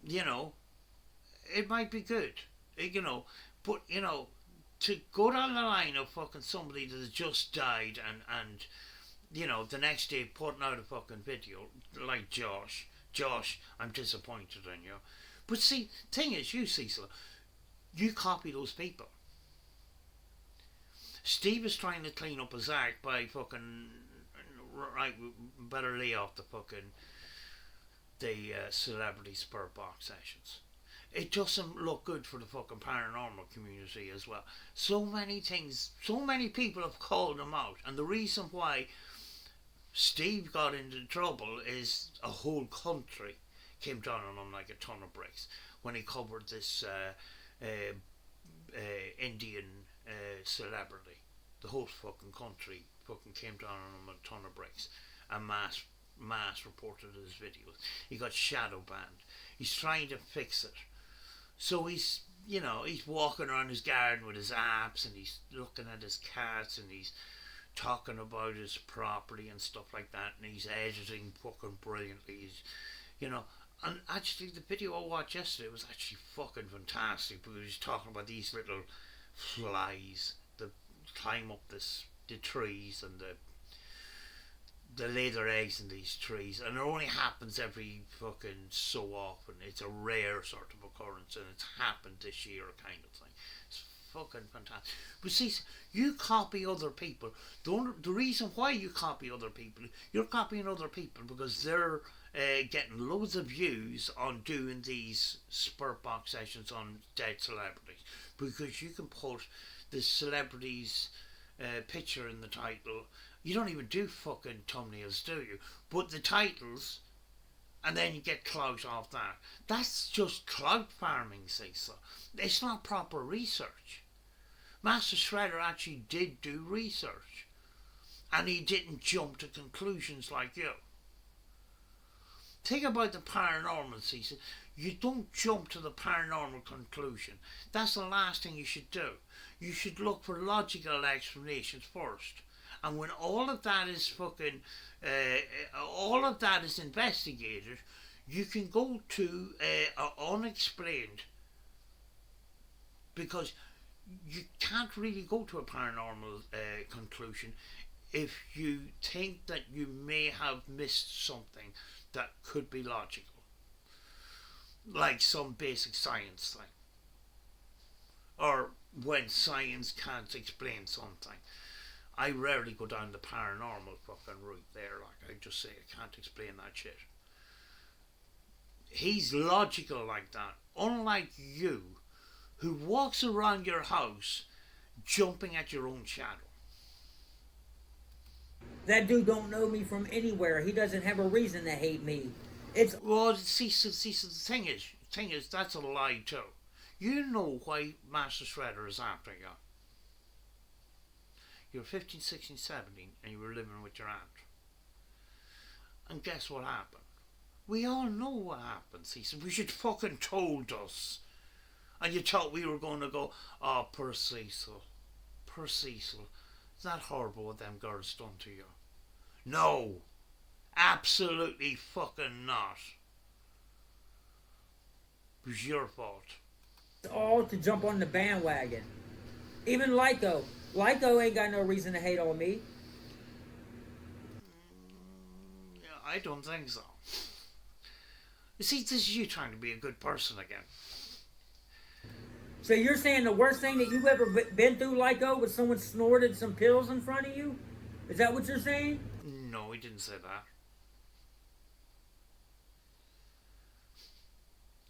it might be good. But to go down the line of fucking somebody that has just died and the next day putting out a fucking video like Josh, I'm disappointed in you. But see, thing is, you, Cecil, you copy those people. Steve is trying to clean up his act by fucking, right, better lay off the celebrity spurt box sessions. It doesn't look good for the fucking paranormal community as well. So many things, so many people have called him out, and the reason why Steve got into trouble is a whole country came down on him like a ton of bricks when he covered this Indian celebrity. The whole fucking country fucking came down on him a ton of bricks and mass reported his videos. He got shadow banned. He's trying to fix it. So he's walking around his garden with his apps, and he's looking at his cats, and he's talking about his property and stuff like that, and he's editing fucking brilliantly. And actually the video I watched yesterday was actually fucking fantastic, because he's talking about these little flies that climb up the trees, and they lay their eggs in these trees, and it only happens every fucking so often. It's a rare sort of occurrence, and it's happened this year kind of thing. It's fucking fantastic. But see, you copy other people. The reason why you copy other people, you're copying other people because they're getting loads of views on doing these spurt box sessions on dead celebrities, because you can put the celebrity's picture in the title. You don't even do fucking thumbnails, do you? But the titles, and then you get clout off that. That's just clout farming, Cecil. It's not proper research. Master Shredder actually did do research, and he didn't jump to conclusions like you. Think about the paranormal, Cecil. You don't jump to the paranormal conclusion. That's the last thing you should do. You should look for logical explanations first. And when all of that is investigated, You can go to unexplained, because you can't really go to a paranormal conclusion if you think that you may have missed something that could be logical, like some basic science thing, or when science can't explain something. I rarely go down the paranormal fucking route there. Like, I just say I can't explain that shit. He's logical like that, unlike you, who walks around your house jumping at your own shadow. That dude don't know me from anywhere. He doesn't have a reason to hate me. It's Well, see, the thing is, that's a lie too. You know why Master Shredder is after you. You were 15, 16, 17, and you were living with your aunt. And guess what happened? We all know what happened, Cecil. We should fucking told us. And you thought we were going to go, oh, poor Cecil. Poor Cecil. It's not horrible what them girls done to you. No. Absolutely fucking not. It was your fault. all to jump on the bandwagon. Even Lyco. Lyco ain't got no reason to hate on me. Yeah, I don't think so. You see, this is you trying to be a good person again. So you're saying the worst thing that you've ever been through, Lyco, was someone snorted some pills in front of you? Is that what you're saying? No, he didn't say that.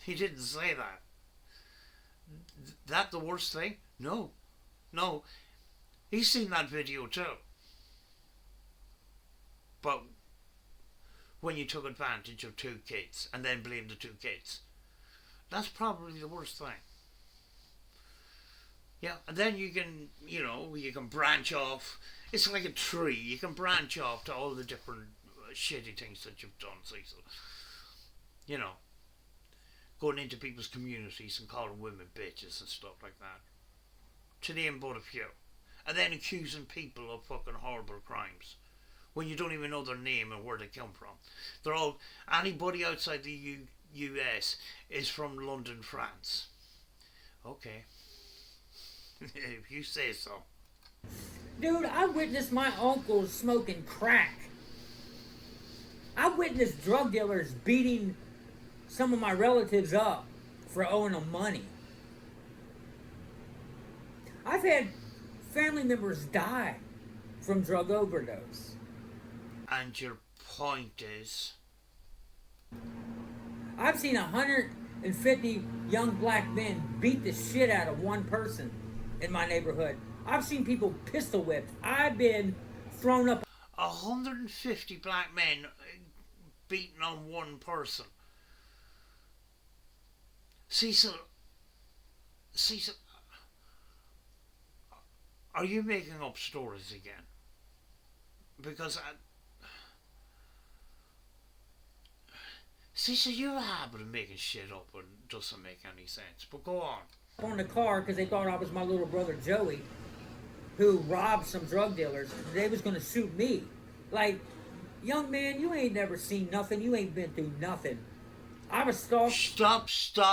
He didn't say that. That the worst thing? No. No. He's seen that video too. But when you took advantage of two kids and then blamed the two kids, that's probably the worst thing. Yeah, and then you can, you can branch off. It's like a tree. You can branch off to all the different shitty things that you've done, Cecil. Going into people's communities and calling women bitches and stuff like that. To name but a few. And then accusing people of fucking horrible crimes when you don't even know their name and where they come from. They're all, anybody outside the US is from London, France. Okay. If you say so. Dude, I witnessed my uncle smoking crack. I witnessed drug dealers beating some of my relatives up for owing them money. I've had family members die from drug overdose. And your point is? I've seen 150 young black men beat the shit out of one person in my neighborhood. I've seen people pistol whipped. I've been thrown up. 150 black men beating on one person. Cecil, are you making up stories again? Because Cecil, you have a habit of making shit up and it doesn't make any sense. But go on The car because they thought I was my little brother Joey, who robbed some drug dealers. They was gonna shoot me. Like, young man, you ain't never seen nothing. You ain't been through nothing. I was stalked. Stop.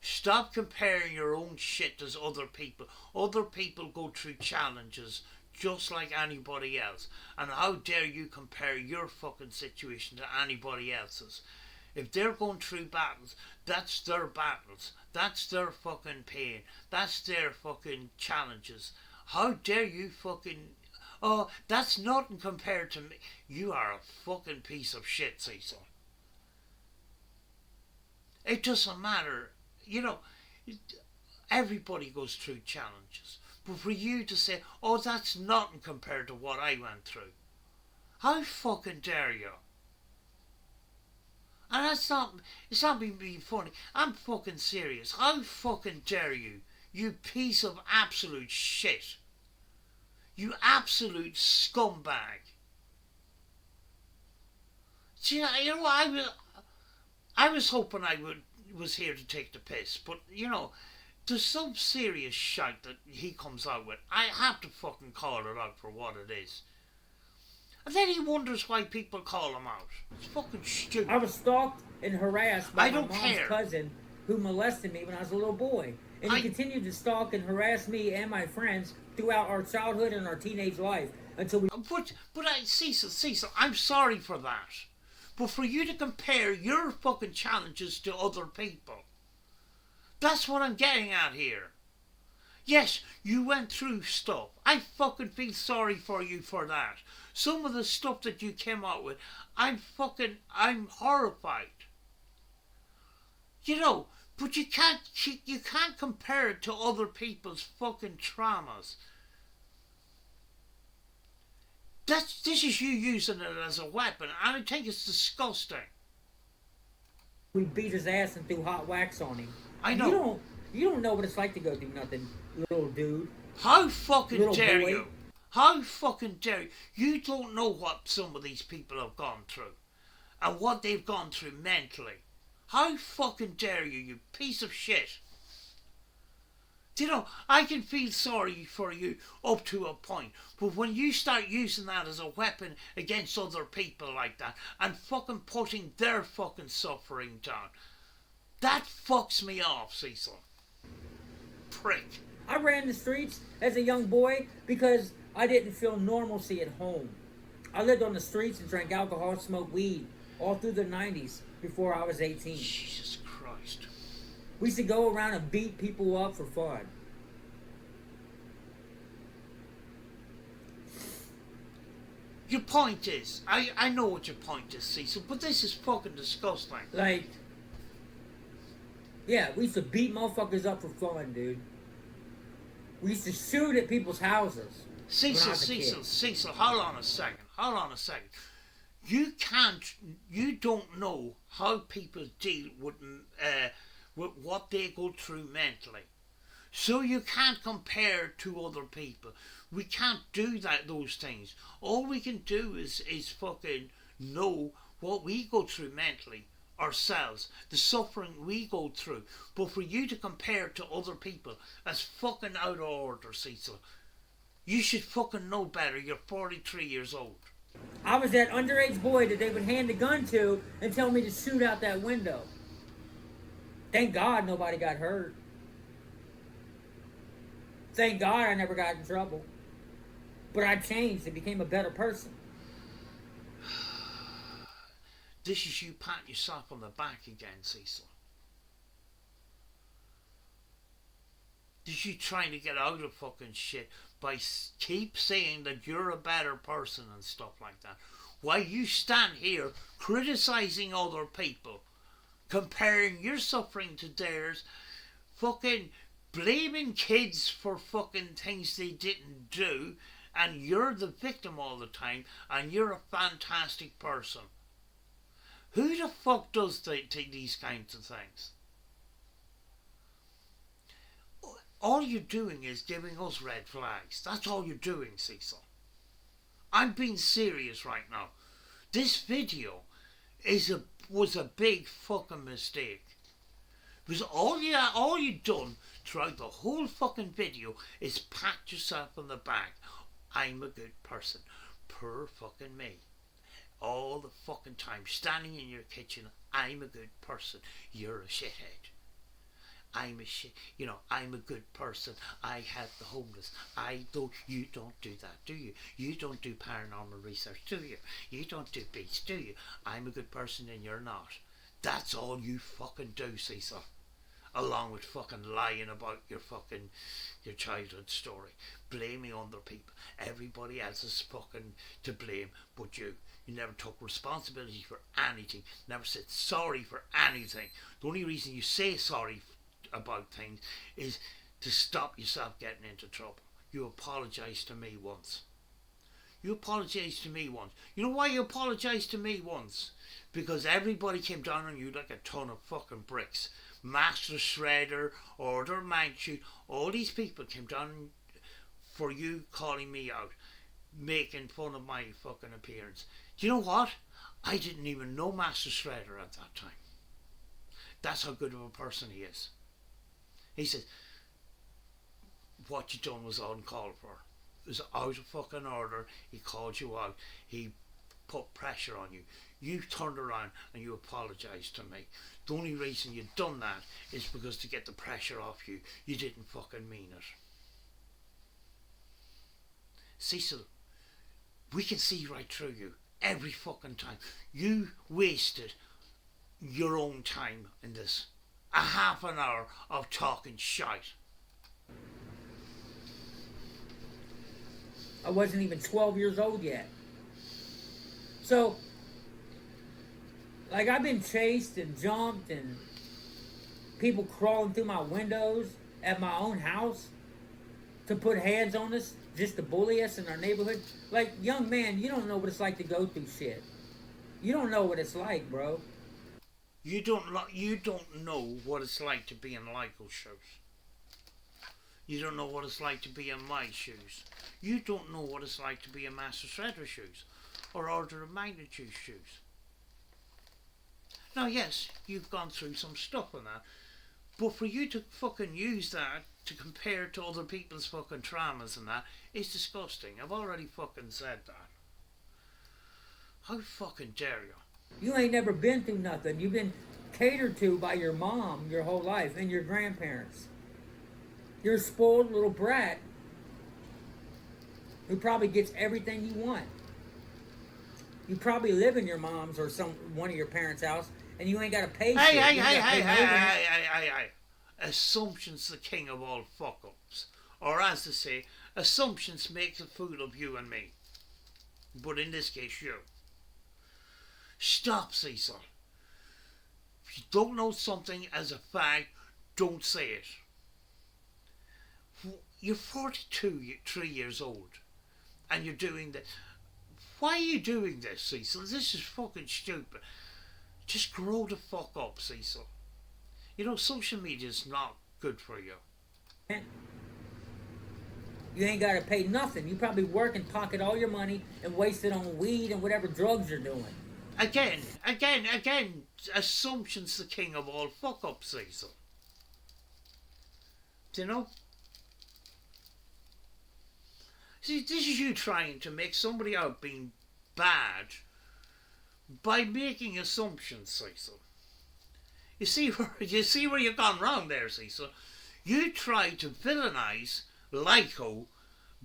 Stop comparing your own shit to other people. Other people go through challenges just like anybody else. And how dare you compare your fucking situation to anybody else's? If they're going through battles, that's their battles. That's their fucking pain. That's their fucking challenges. How dare you fucking... Oh, that's nothing compared to me. You are a fucking piece of shit, Cecil. It doesn't matter. Everybody goes through challenges. But for you to say, oh, that's nothing compared to what I went through. How fucking dare you? And it's not me being funny. I'm fucking serious. How fucking dare you? You piece of absolute shit. You absolute scumbag. See, I was hoping I was here to take the piss, but there's some serious shite that he comes out with. I have to fucking call it out for what it is. And then he wonders why people call him out. It's fucking stupid. I was stalked and harassed by I my don't mom's care. cousin who molested me when I was a little boy. And he continued to stalk and harass me and my friends throughout our childhood and our teenage life until we... Cecil, I'm sorry for that. But for you to compare your fucking challenges to other people, that's what I'm getting at here. Yes, you went through stuff. I fucking feel sorry for you for that. Some of the stuff that you came out with, I'm horrified. You know, but you can't compare it to other people's fucking traumas. This is you using it as a weapon, and I think it's disgusting. We beat his ass and threw hot wax on him. I know. You don't know what it's like to go through nothing, little dude. How fucking little dare boy. you? How fucking dare you? You don't know what some of these people have gone through, and what they've gone through mentally. How fucking dare you, you piece of shit? You know, I can feel sorry for you up to a point, but when you start using that as a weapon against other people like that and fucking putting their fucking suffering down, that fucks me off, Cecil. Prick. I ran the streets as a young boy because I didn't feel normalcy at home. I lived on the streets and drank alcohol, smoked weed all through the 90s before I was 18. Jesus Christ. We used to go around and beat people up for fun. Your point is, I know what your point is, Cecil, but this is fucking disgusting. Like, yeah, we used to beat motherfuckers up for fun, dude. We used to shoot at people's houses. Cecil, hold on a second. You don't know how people deal with what they go through mentally. So you can't compare to other people. We can't do those things. All we can do is fucking know what we go through mentally ourselves, the suffering we go through. But for you to compare to other people, that's fucking out of order, Cecil. You should fucking know better. You're 43 years old. I was that underage boy that they would hand the gun to and tell me to shoot out that window. Thank God nobody got hurt. Thank God I never got in trouble. But I changed and became a better person. This is you patting yourself on the back again, Cecil. This is you trying to get out of fucking shit by keep saying that you're a better person and stuff like that. While you stand here criticizing other people, comparing your suffering to theirs, fucking blaming kids for fucking things they didn't do, and you're the victim all the time, and you're a fantastic person. Who the fuck does these kinds of things? All you're doing is giving us red flags. That's all you're doing, Cecil. I'm being serious right now. This video was a big fucking mistake. Because all you done throughout the whole fucking video is pat yourself on the back. I'm a good person. Poor fucking me. All the fucking time, standing in your kitchen, I'm a good person. You're a shithead. I'm a good person. I help the homeless. You don't do that, do you? You don't do paranormal research, do you? You don't do beats, do you? I'm a good person and you're not. That's all you fucking do, Cecil. Along with fucking lying about your childhood story. Blaming other people. Everybody else is fucking to blame but you. You never took responsibility for anything. Never said sorry for anything. The only reason you say sorry about things is to stop yourself getting into trouble. You apologised to me once. You know why you apologised to me once? Because everybody came down on you like a ton of fucking bricks. Master Shredder, Order Manchute, all these people came down for you calling me out, making fun of my fucking appearance. Do you know what? I didn't even know Master Shredder at that time. That's how good of a person he is. He says, what you done was uncalled for. was out of fucking order. He called you out. He put pressure on you. You turned around and you apologised to me. The only reason you done that is because to get the pressure off you. You didn't fucking mean it. Cecil, we can see right through you every fucking time. You wasted your own time in this. A half an hour of talking shite. I wasn't even 12 years old yet. So, like, I've been chased and jumped and people crawling through my windows at my own house to put hands on us just to bully us in our neighborhood. Like, young man, you don't know what it's like to go through shit. You don't know what it's like, bro. You don't know what it's like to be in Lyco's shoes. You don't know what it's like to be in my shoes. You don't know what it's like to be in Master Shredder's shoes or Order of Magnitude's shoes. Now, yes, you've gone through some stuff on that, but for you to fucking use that to compare to other people's fucking traumas and that is disgusting. I've already fucking said that. How fucking dare you? You ain't never been through nothing. You've been catered to by your mom your whole life and your grandparents. You're a spoiled little brat who probably gets everything you want. You probably live in your mom's or one of your parents' house, and you ain't got to pay shit. Hey. Assumption's the king of all fuck-ups. Or as they say, assumptions make a fool of you and me. But in this case, you. Stop, Cecil. If you don't know something as a fact, don't say it. You're 3 years old, and you're doing this. Why are you doing this, Cecil? This is fucking stupid. Just grow the fuck up, Cecil. You know, social media is not good for you. You ain't got to pay nothing. You probably work and pocket all your money and waste it on weed and whatever drugs you're doing. Again. Assumption's the king of all fuck-ups, Cecil. Do you know? See, this is you trying to make somebody out being bad by making assumptions, Cecil. You see where you've gone wrong there, Cecil? You try to villainize Lyco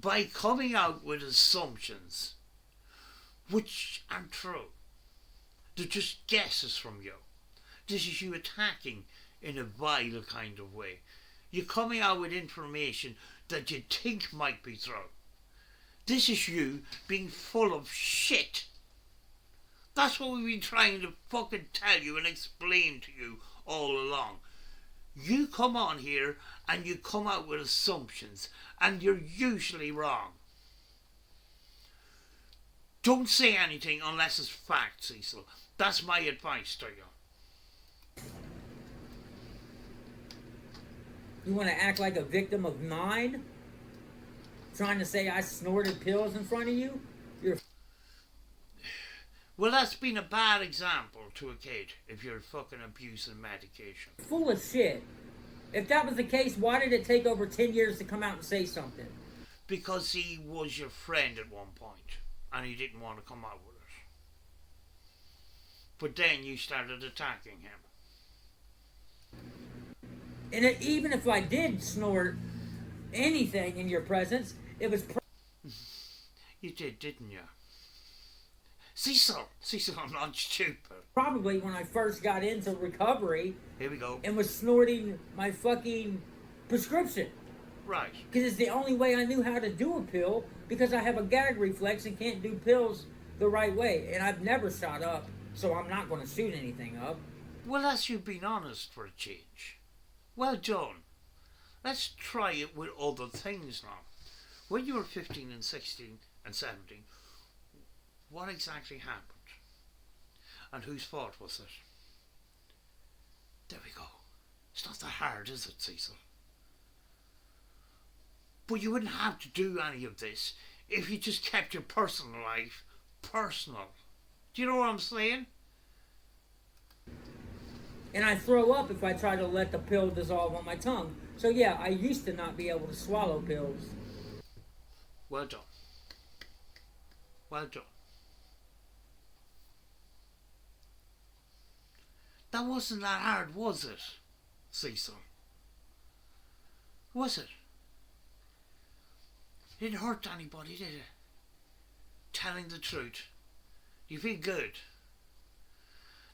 by coming out with assumptions which aren't true. They're just guesses from you. This is you attacking in a vile kind of way. You're coming out with information that you think might be true. This is you being full of shit. That's what we've been trying to fucking tell you and explain to you all along. You come on here and you come out with assumptions, and you're usually wrong. Don't say anything unless it's fact, Cecil. That's my advice to you. You want to act like a victim of mine? Trying to say I snorted pills in front of you? You're... Well, that's been a bad example to a kid if you're fucking abusing medication. Full of shit. If that was the case, why did it take over 10 years to come out and say something? Because he was your friend at one point, and he didn't want to come out with it. But then you started attacking him. And even if I did snort anything in your presence, it was... You did, didn't you? Cecil, I'm not stupid. Probably when I first got into recovery. Here we go. And was snorting my fucking prescription. Right. Because it's the only way I knew how to do a pill, because I have a gag reflex and can't do pills the right way. And I've never shot up, so I'm not going to shoot anything up. Well, that's you being honest for a change. Well done. Let's try it with other things now. When you were 15 and 16 and 17, what exactly happened? And whose fault was it? There we go. It's not that hard, is it, Cecil? But you wouldn't have to do any of this if you just kept your personal life personal. Do you know what I'm saying? And I throw up if I try to let the pill dissolve on my tongue. So yeah, I used to not be able to swallow pills. Well done. Well done. That wasn't that hard, was it, Cecil? Was it? It didn't hurt anybody, did it? Telling the truth. You feel good.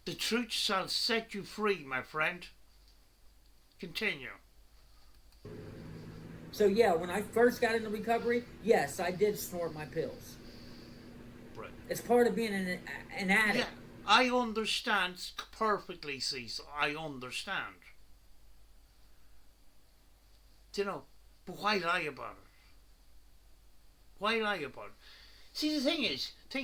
The truth shall set you free, my friend. Continue. So yeah, when I first got into recovery, yes, I did snort my pills. Right. It's part of being an addict. Yeah, I understand perfectly, Cecil. I understand. You know, but why lie about it? Why lie about it? See, the thing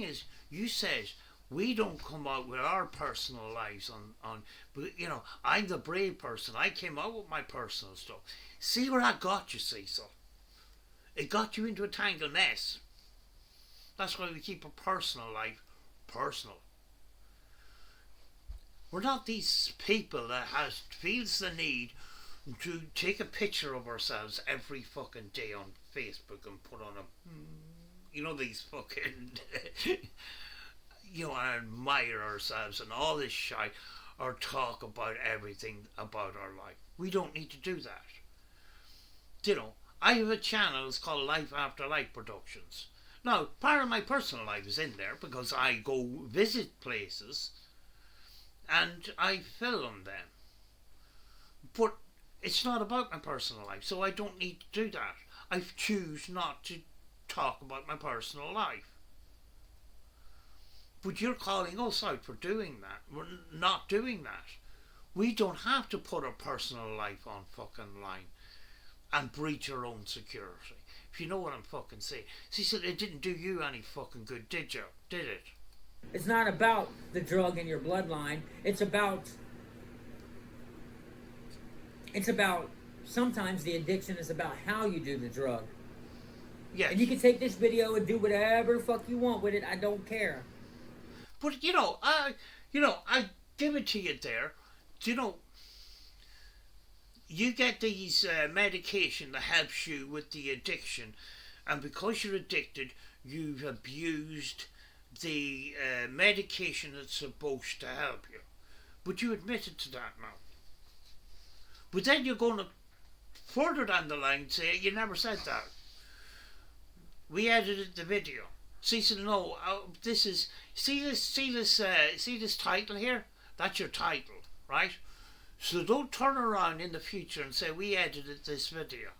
is, you said we don't come out with our personal lives on but you know, I'm the brave person. I came out with my personal stuff. See where that got you, Cecil? It got you into a tangled mess. That's why we keep a personal life personal. We're not these people that feels the need to take a picture of ourselves every fucking day on Facebook and put on these fucking and admire ourselves and all this shit, or talk about everything about our life. We don't need to do that. I have a channel, it's called Life After Life Productions. Now, part of my personal life is in there because I go visit places and I film them. But it's not about my personal life, so I don't need to do that. I choose not to talk about my personal life. But you're calling us out for doing that. We're not doing that. We don't have to put our personal life on fucking line and breach our own security. If you know what I'm fucking saying. See, it didn't do you any fucking good, did you? Did it? It's not about the drug in your bloodline. It's about sometimes the addiction is about how you do the drug. Yes. And you can take this video and do whatever the fuck you want with it. I don't care. But I give it to you there. You get these medication that helps you with the addiction, and because you're addicted, you've abused the medication that's supposed to help you. But you admitted to that now. But then you're going to further down the line say you never said that. We edited the video. Cecil, no, this is see this title here. That's your title, right? So don't turn around in the future and say we edited this video.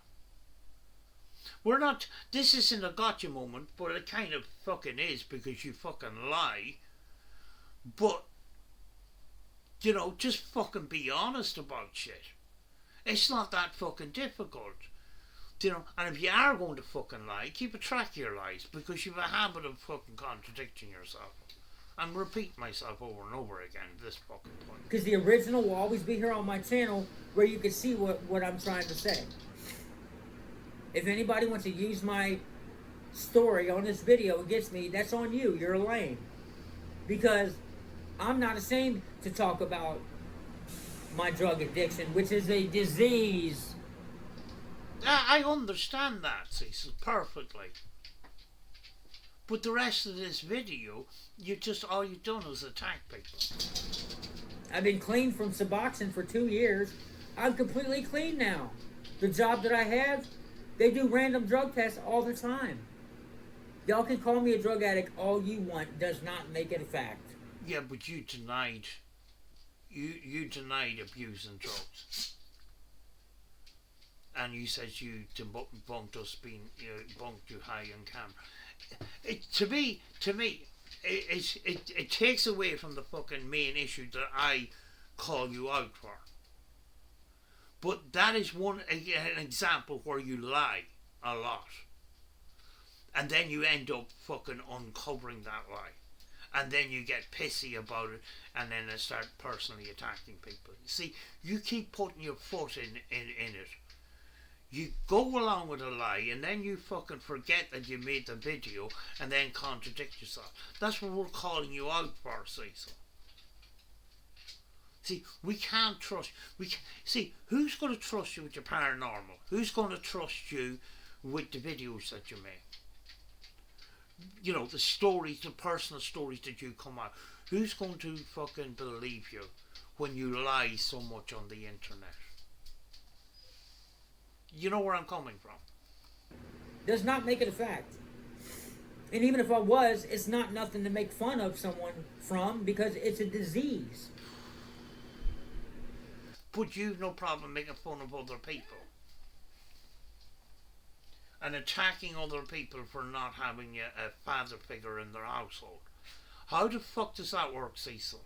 We're not. This isn't a gotcha moment, but it kind of fucking is because you fucking lie. But just fucking be honest about shit. It's not that fucking difficult. And if you are going to fucking lie, keep a track of your lies, because you've a habit of fucking contradicting yourself. I'm repeating myself over and over again at this fucking point. Because the original will always be here on my channel where you can see what I'm trying to say. If anybody wants to use my story on this video against me, that's on you. You're lame. Because I'm not ashamed to talk about my drug addiction, which is a disease. I understand that, Cecil, perfectly. But the rest of this video, all you've done is attack people. I've been clean from Suboxone for 2 years. I'm completely clean now. The job that I have, they do random drug tests all the time. Y'all can call me a drug addict all you want, does not make it a fact. Yeah, but you denied abusing drugs. And you said you debunked us being bunked you high on camera. To me, it takes away from the fucking main issue that I call you out for. But that is an example where you lie a lot, and then you end up fucking uncovering that lie, and then you get pissy about it, and then I start personally attacking people. See, you keep putting your foot in it. You go along with a lie, and then you fucking forget that you made the video, and then contradict yourself. That's what we're calling you out for, Cecil. See, we can't trust. See, who's going to trust you with your paranormal? Who's going to trust you with the videos that you make? you know, the stories, the personal stories that you come out. Who's going to fucking believe you when you lie so much on the internet? You know where I'm coming from. Does not make it a fact. And even if I was, it's not nothing to make fun of someone from because it's a disease. But you've no problem making fun of other people and attacking other people for not having a father figure in their household. How the fuck does that work, Cecil?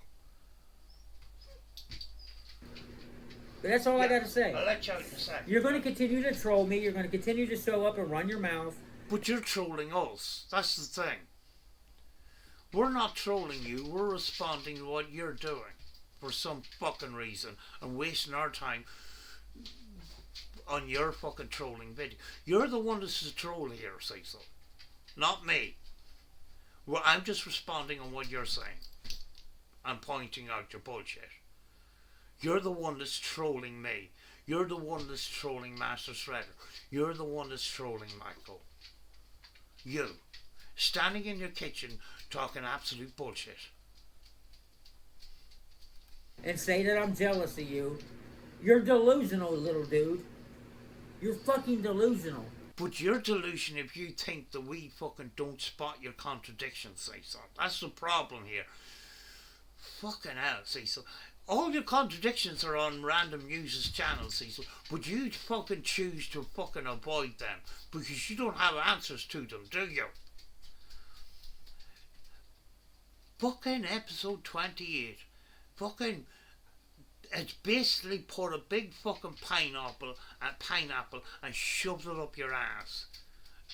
But that's all I gotta say. I'll let you out in a second. You're going to continue to troll me. You're going to continue to show up and run your mouth. But you're trolling us. That's the thing. We're not trolling you. We're responding to what you're doing for some fucking reason and wasting our time on your fucking trolling video. You're the one that's a troll here, Cecil. Not me. Well, I'm just responding on what you're saying. I'm pointing out your bullshit. You're the one that's trolling me. You're the one that's trolling Master Shredder. You're the one that's trolling Michael. You. Standing in your kitchen talking absolute bullshit. And say that I'm jealous of you. You're delusional, little dude. You're fucking delusional. But you're delusional if you think that we fucking don't spot your contradictions, Cecil. That's the problem here. Fucking hell, Cecil. All your contradictions are on random users' channels, Cecil, but you fucking choose to fucking avoid them because you don't have answers to them, do you? Fucking episode 28. Fucking, it's basically put a big fucking pineapple and shoved it up your ass.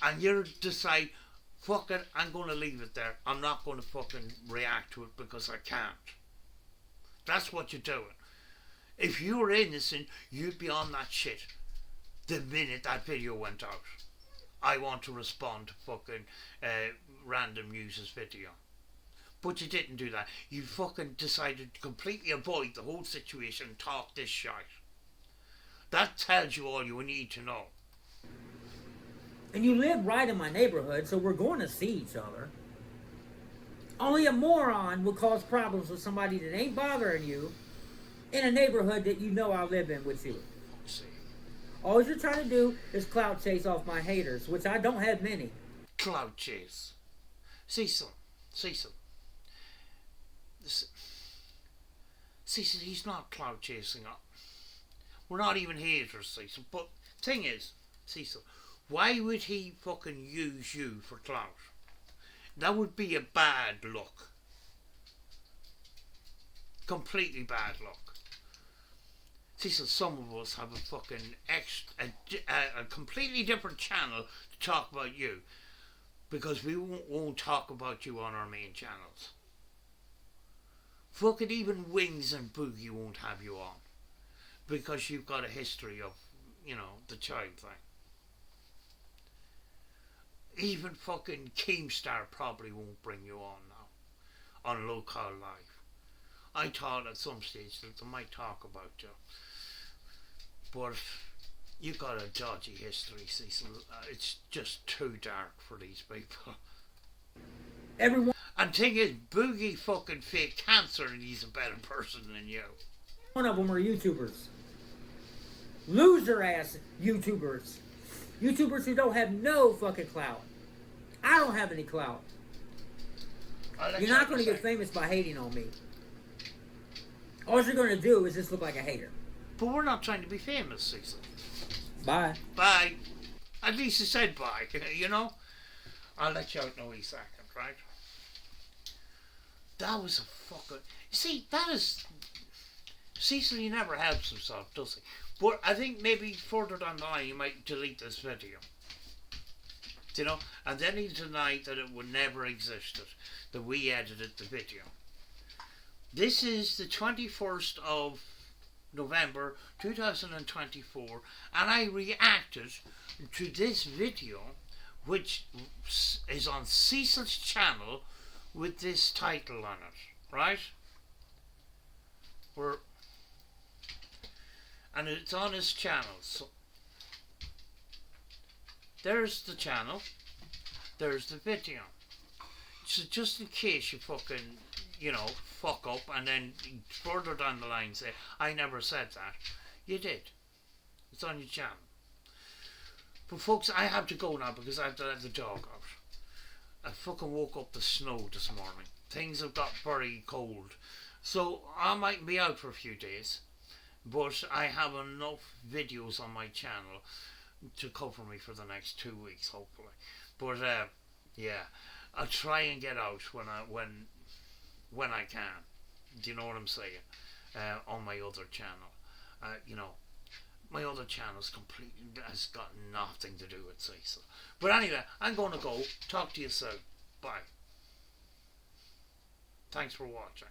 And you decide, fuck it, I'm going to leave it there. I'm not going to fucking react to it because I can't. That's what you're doing. If you were innocent, you'd be on that shit the minute that video went out. I want to respond to fucking random users' video. But you didn't do that. You fucking decided to completely avoid the whole situation and talk this shit. That tells you all you need to know. And you live right in my neighborhood, so we're going to see each other. Only a moron will cause problems with somebody that ain't bothering you in a neighborhood that you know I live in with you. All you're trying to do is clout chase off my haters, which I don't have many. Clout chase. Cecil. Cecil, he's not clout chasing up. We're not even haters, Cecil. But thing is, Cecil, why would he fucking use you for clout? That would be a bad look. Completely bad look. Cecil, some of us have a fucking a completely different channel to talk about you. Because we won't talk about you on our main channels. Fucking even Wings and Boogie won't have you on. Because you've got a history of, you know, the child thing. Even fucking Keemstar probably won't bring you on now. On Local Live. I thought at some stage that they might talk about you. But you got a dodgy history, Cecil. It's just too dark for these people. Everyone. And thing is, Boogie fucking fake cancer and he's a better person than you. One of them are YouTubers. Loser ass YouTubers. YouTubers who don't have no fucking clout. I don't have any clout. You're not going to get famous by hating on me. All you're going to do is just look like a hater. But we're not trying to be famous, Cecil. Bye. Bye. At least he said bye, you know? I'll let you out in a wee second, right? That was a fucking... See, that is... Cecil, he never helps himself, does he? But I think maybe further down the line, you might delete this video. You know? And then he denied that it would never existed, that we edited the video. This is the 21st of November 2024, and I reacted to this video, which is on Cecil's channel with this title on it, right? And it's on his channel. So there's the channel, there's the video. So just in case you fucking, fuck up and then further down the line say, I never said that. You did. It's on your channel. But folks, I have to go now because I have to let the dog out. I fucking woke up the snow this morning. Things have got very cold. So I might be out for a few days. But I have enough videos on my channel to cover me for the next 2 weeks, hopefully. But yeah, I'll try and get out when I can. Do you know what I'm saying? On my other channel, my other channel's completely has got nothing to do with Cecil. But anyway, I'm going to go. Talk to you soon. Bye. Thanks for watching.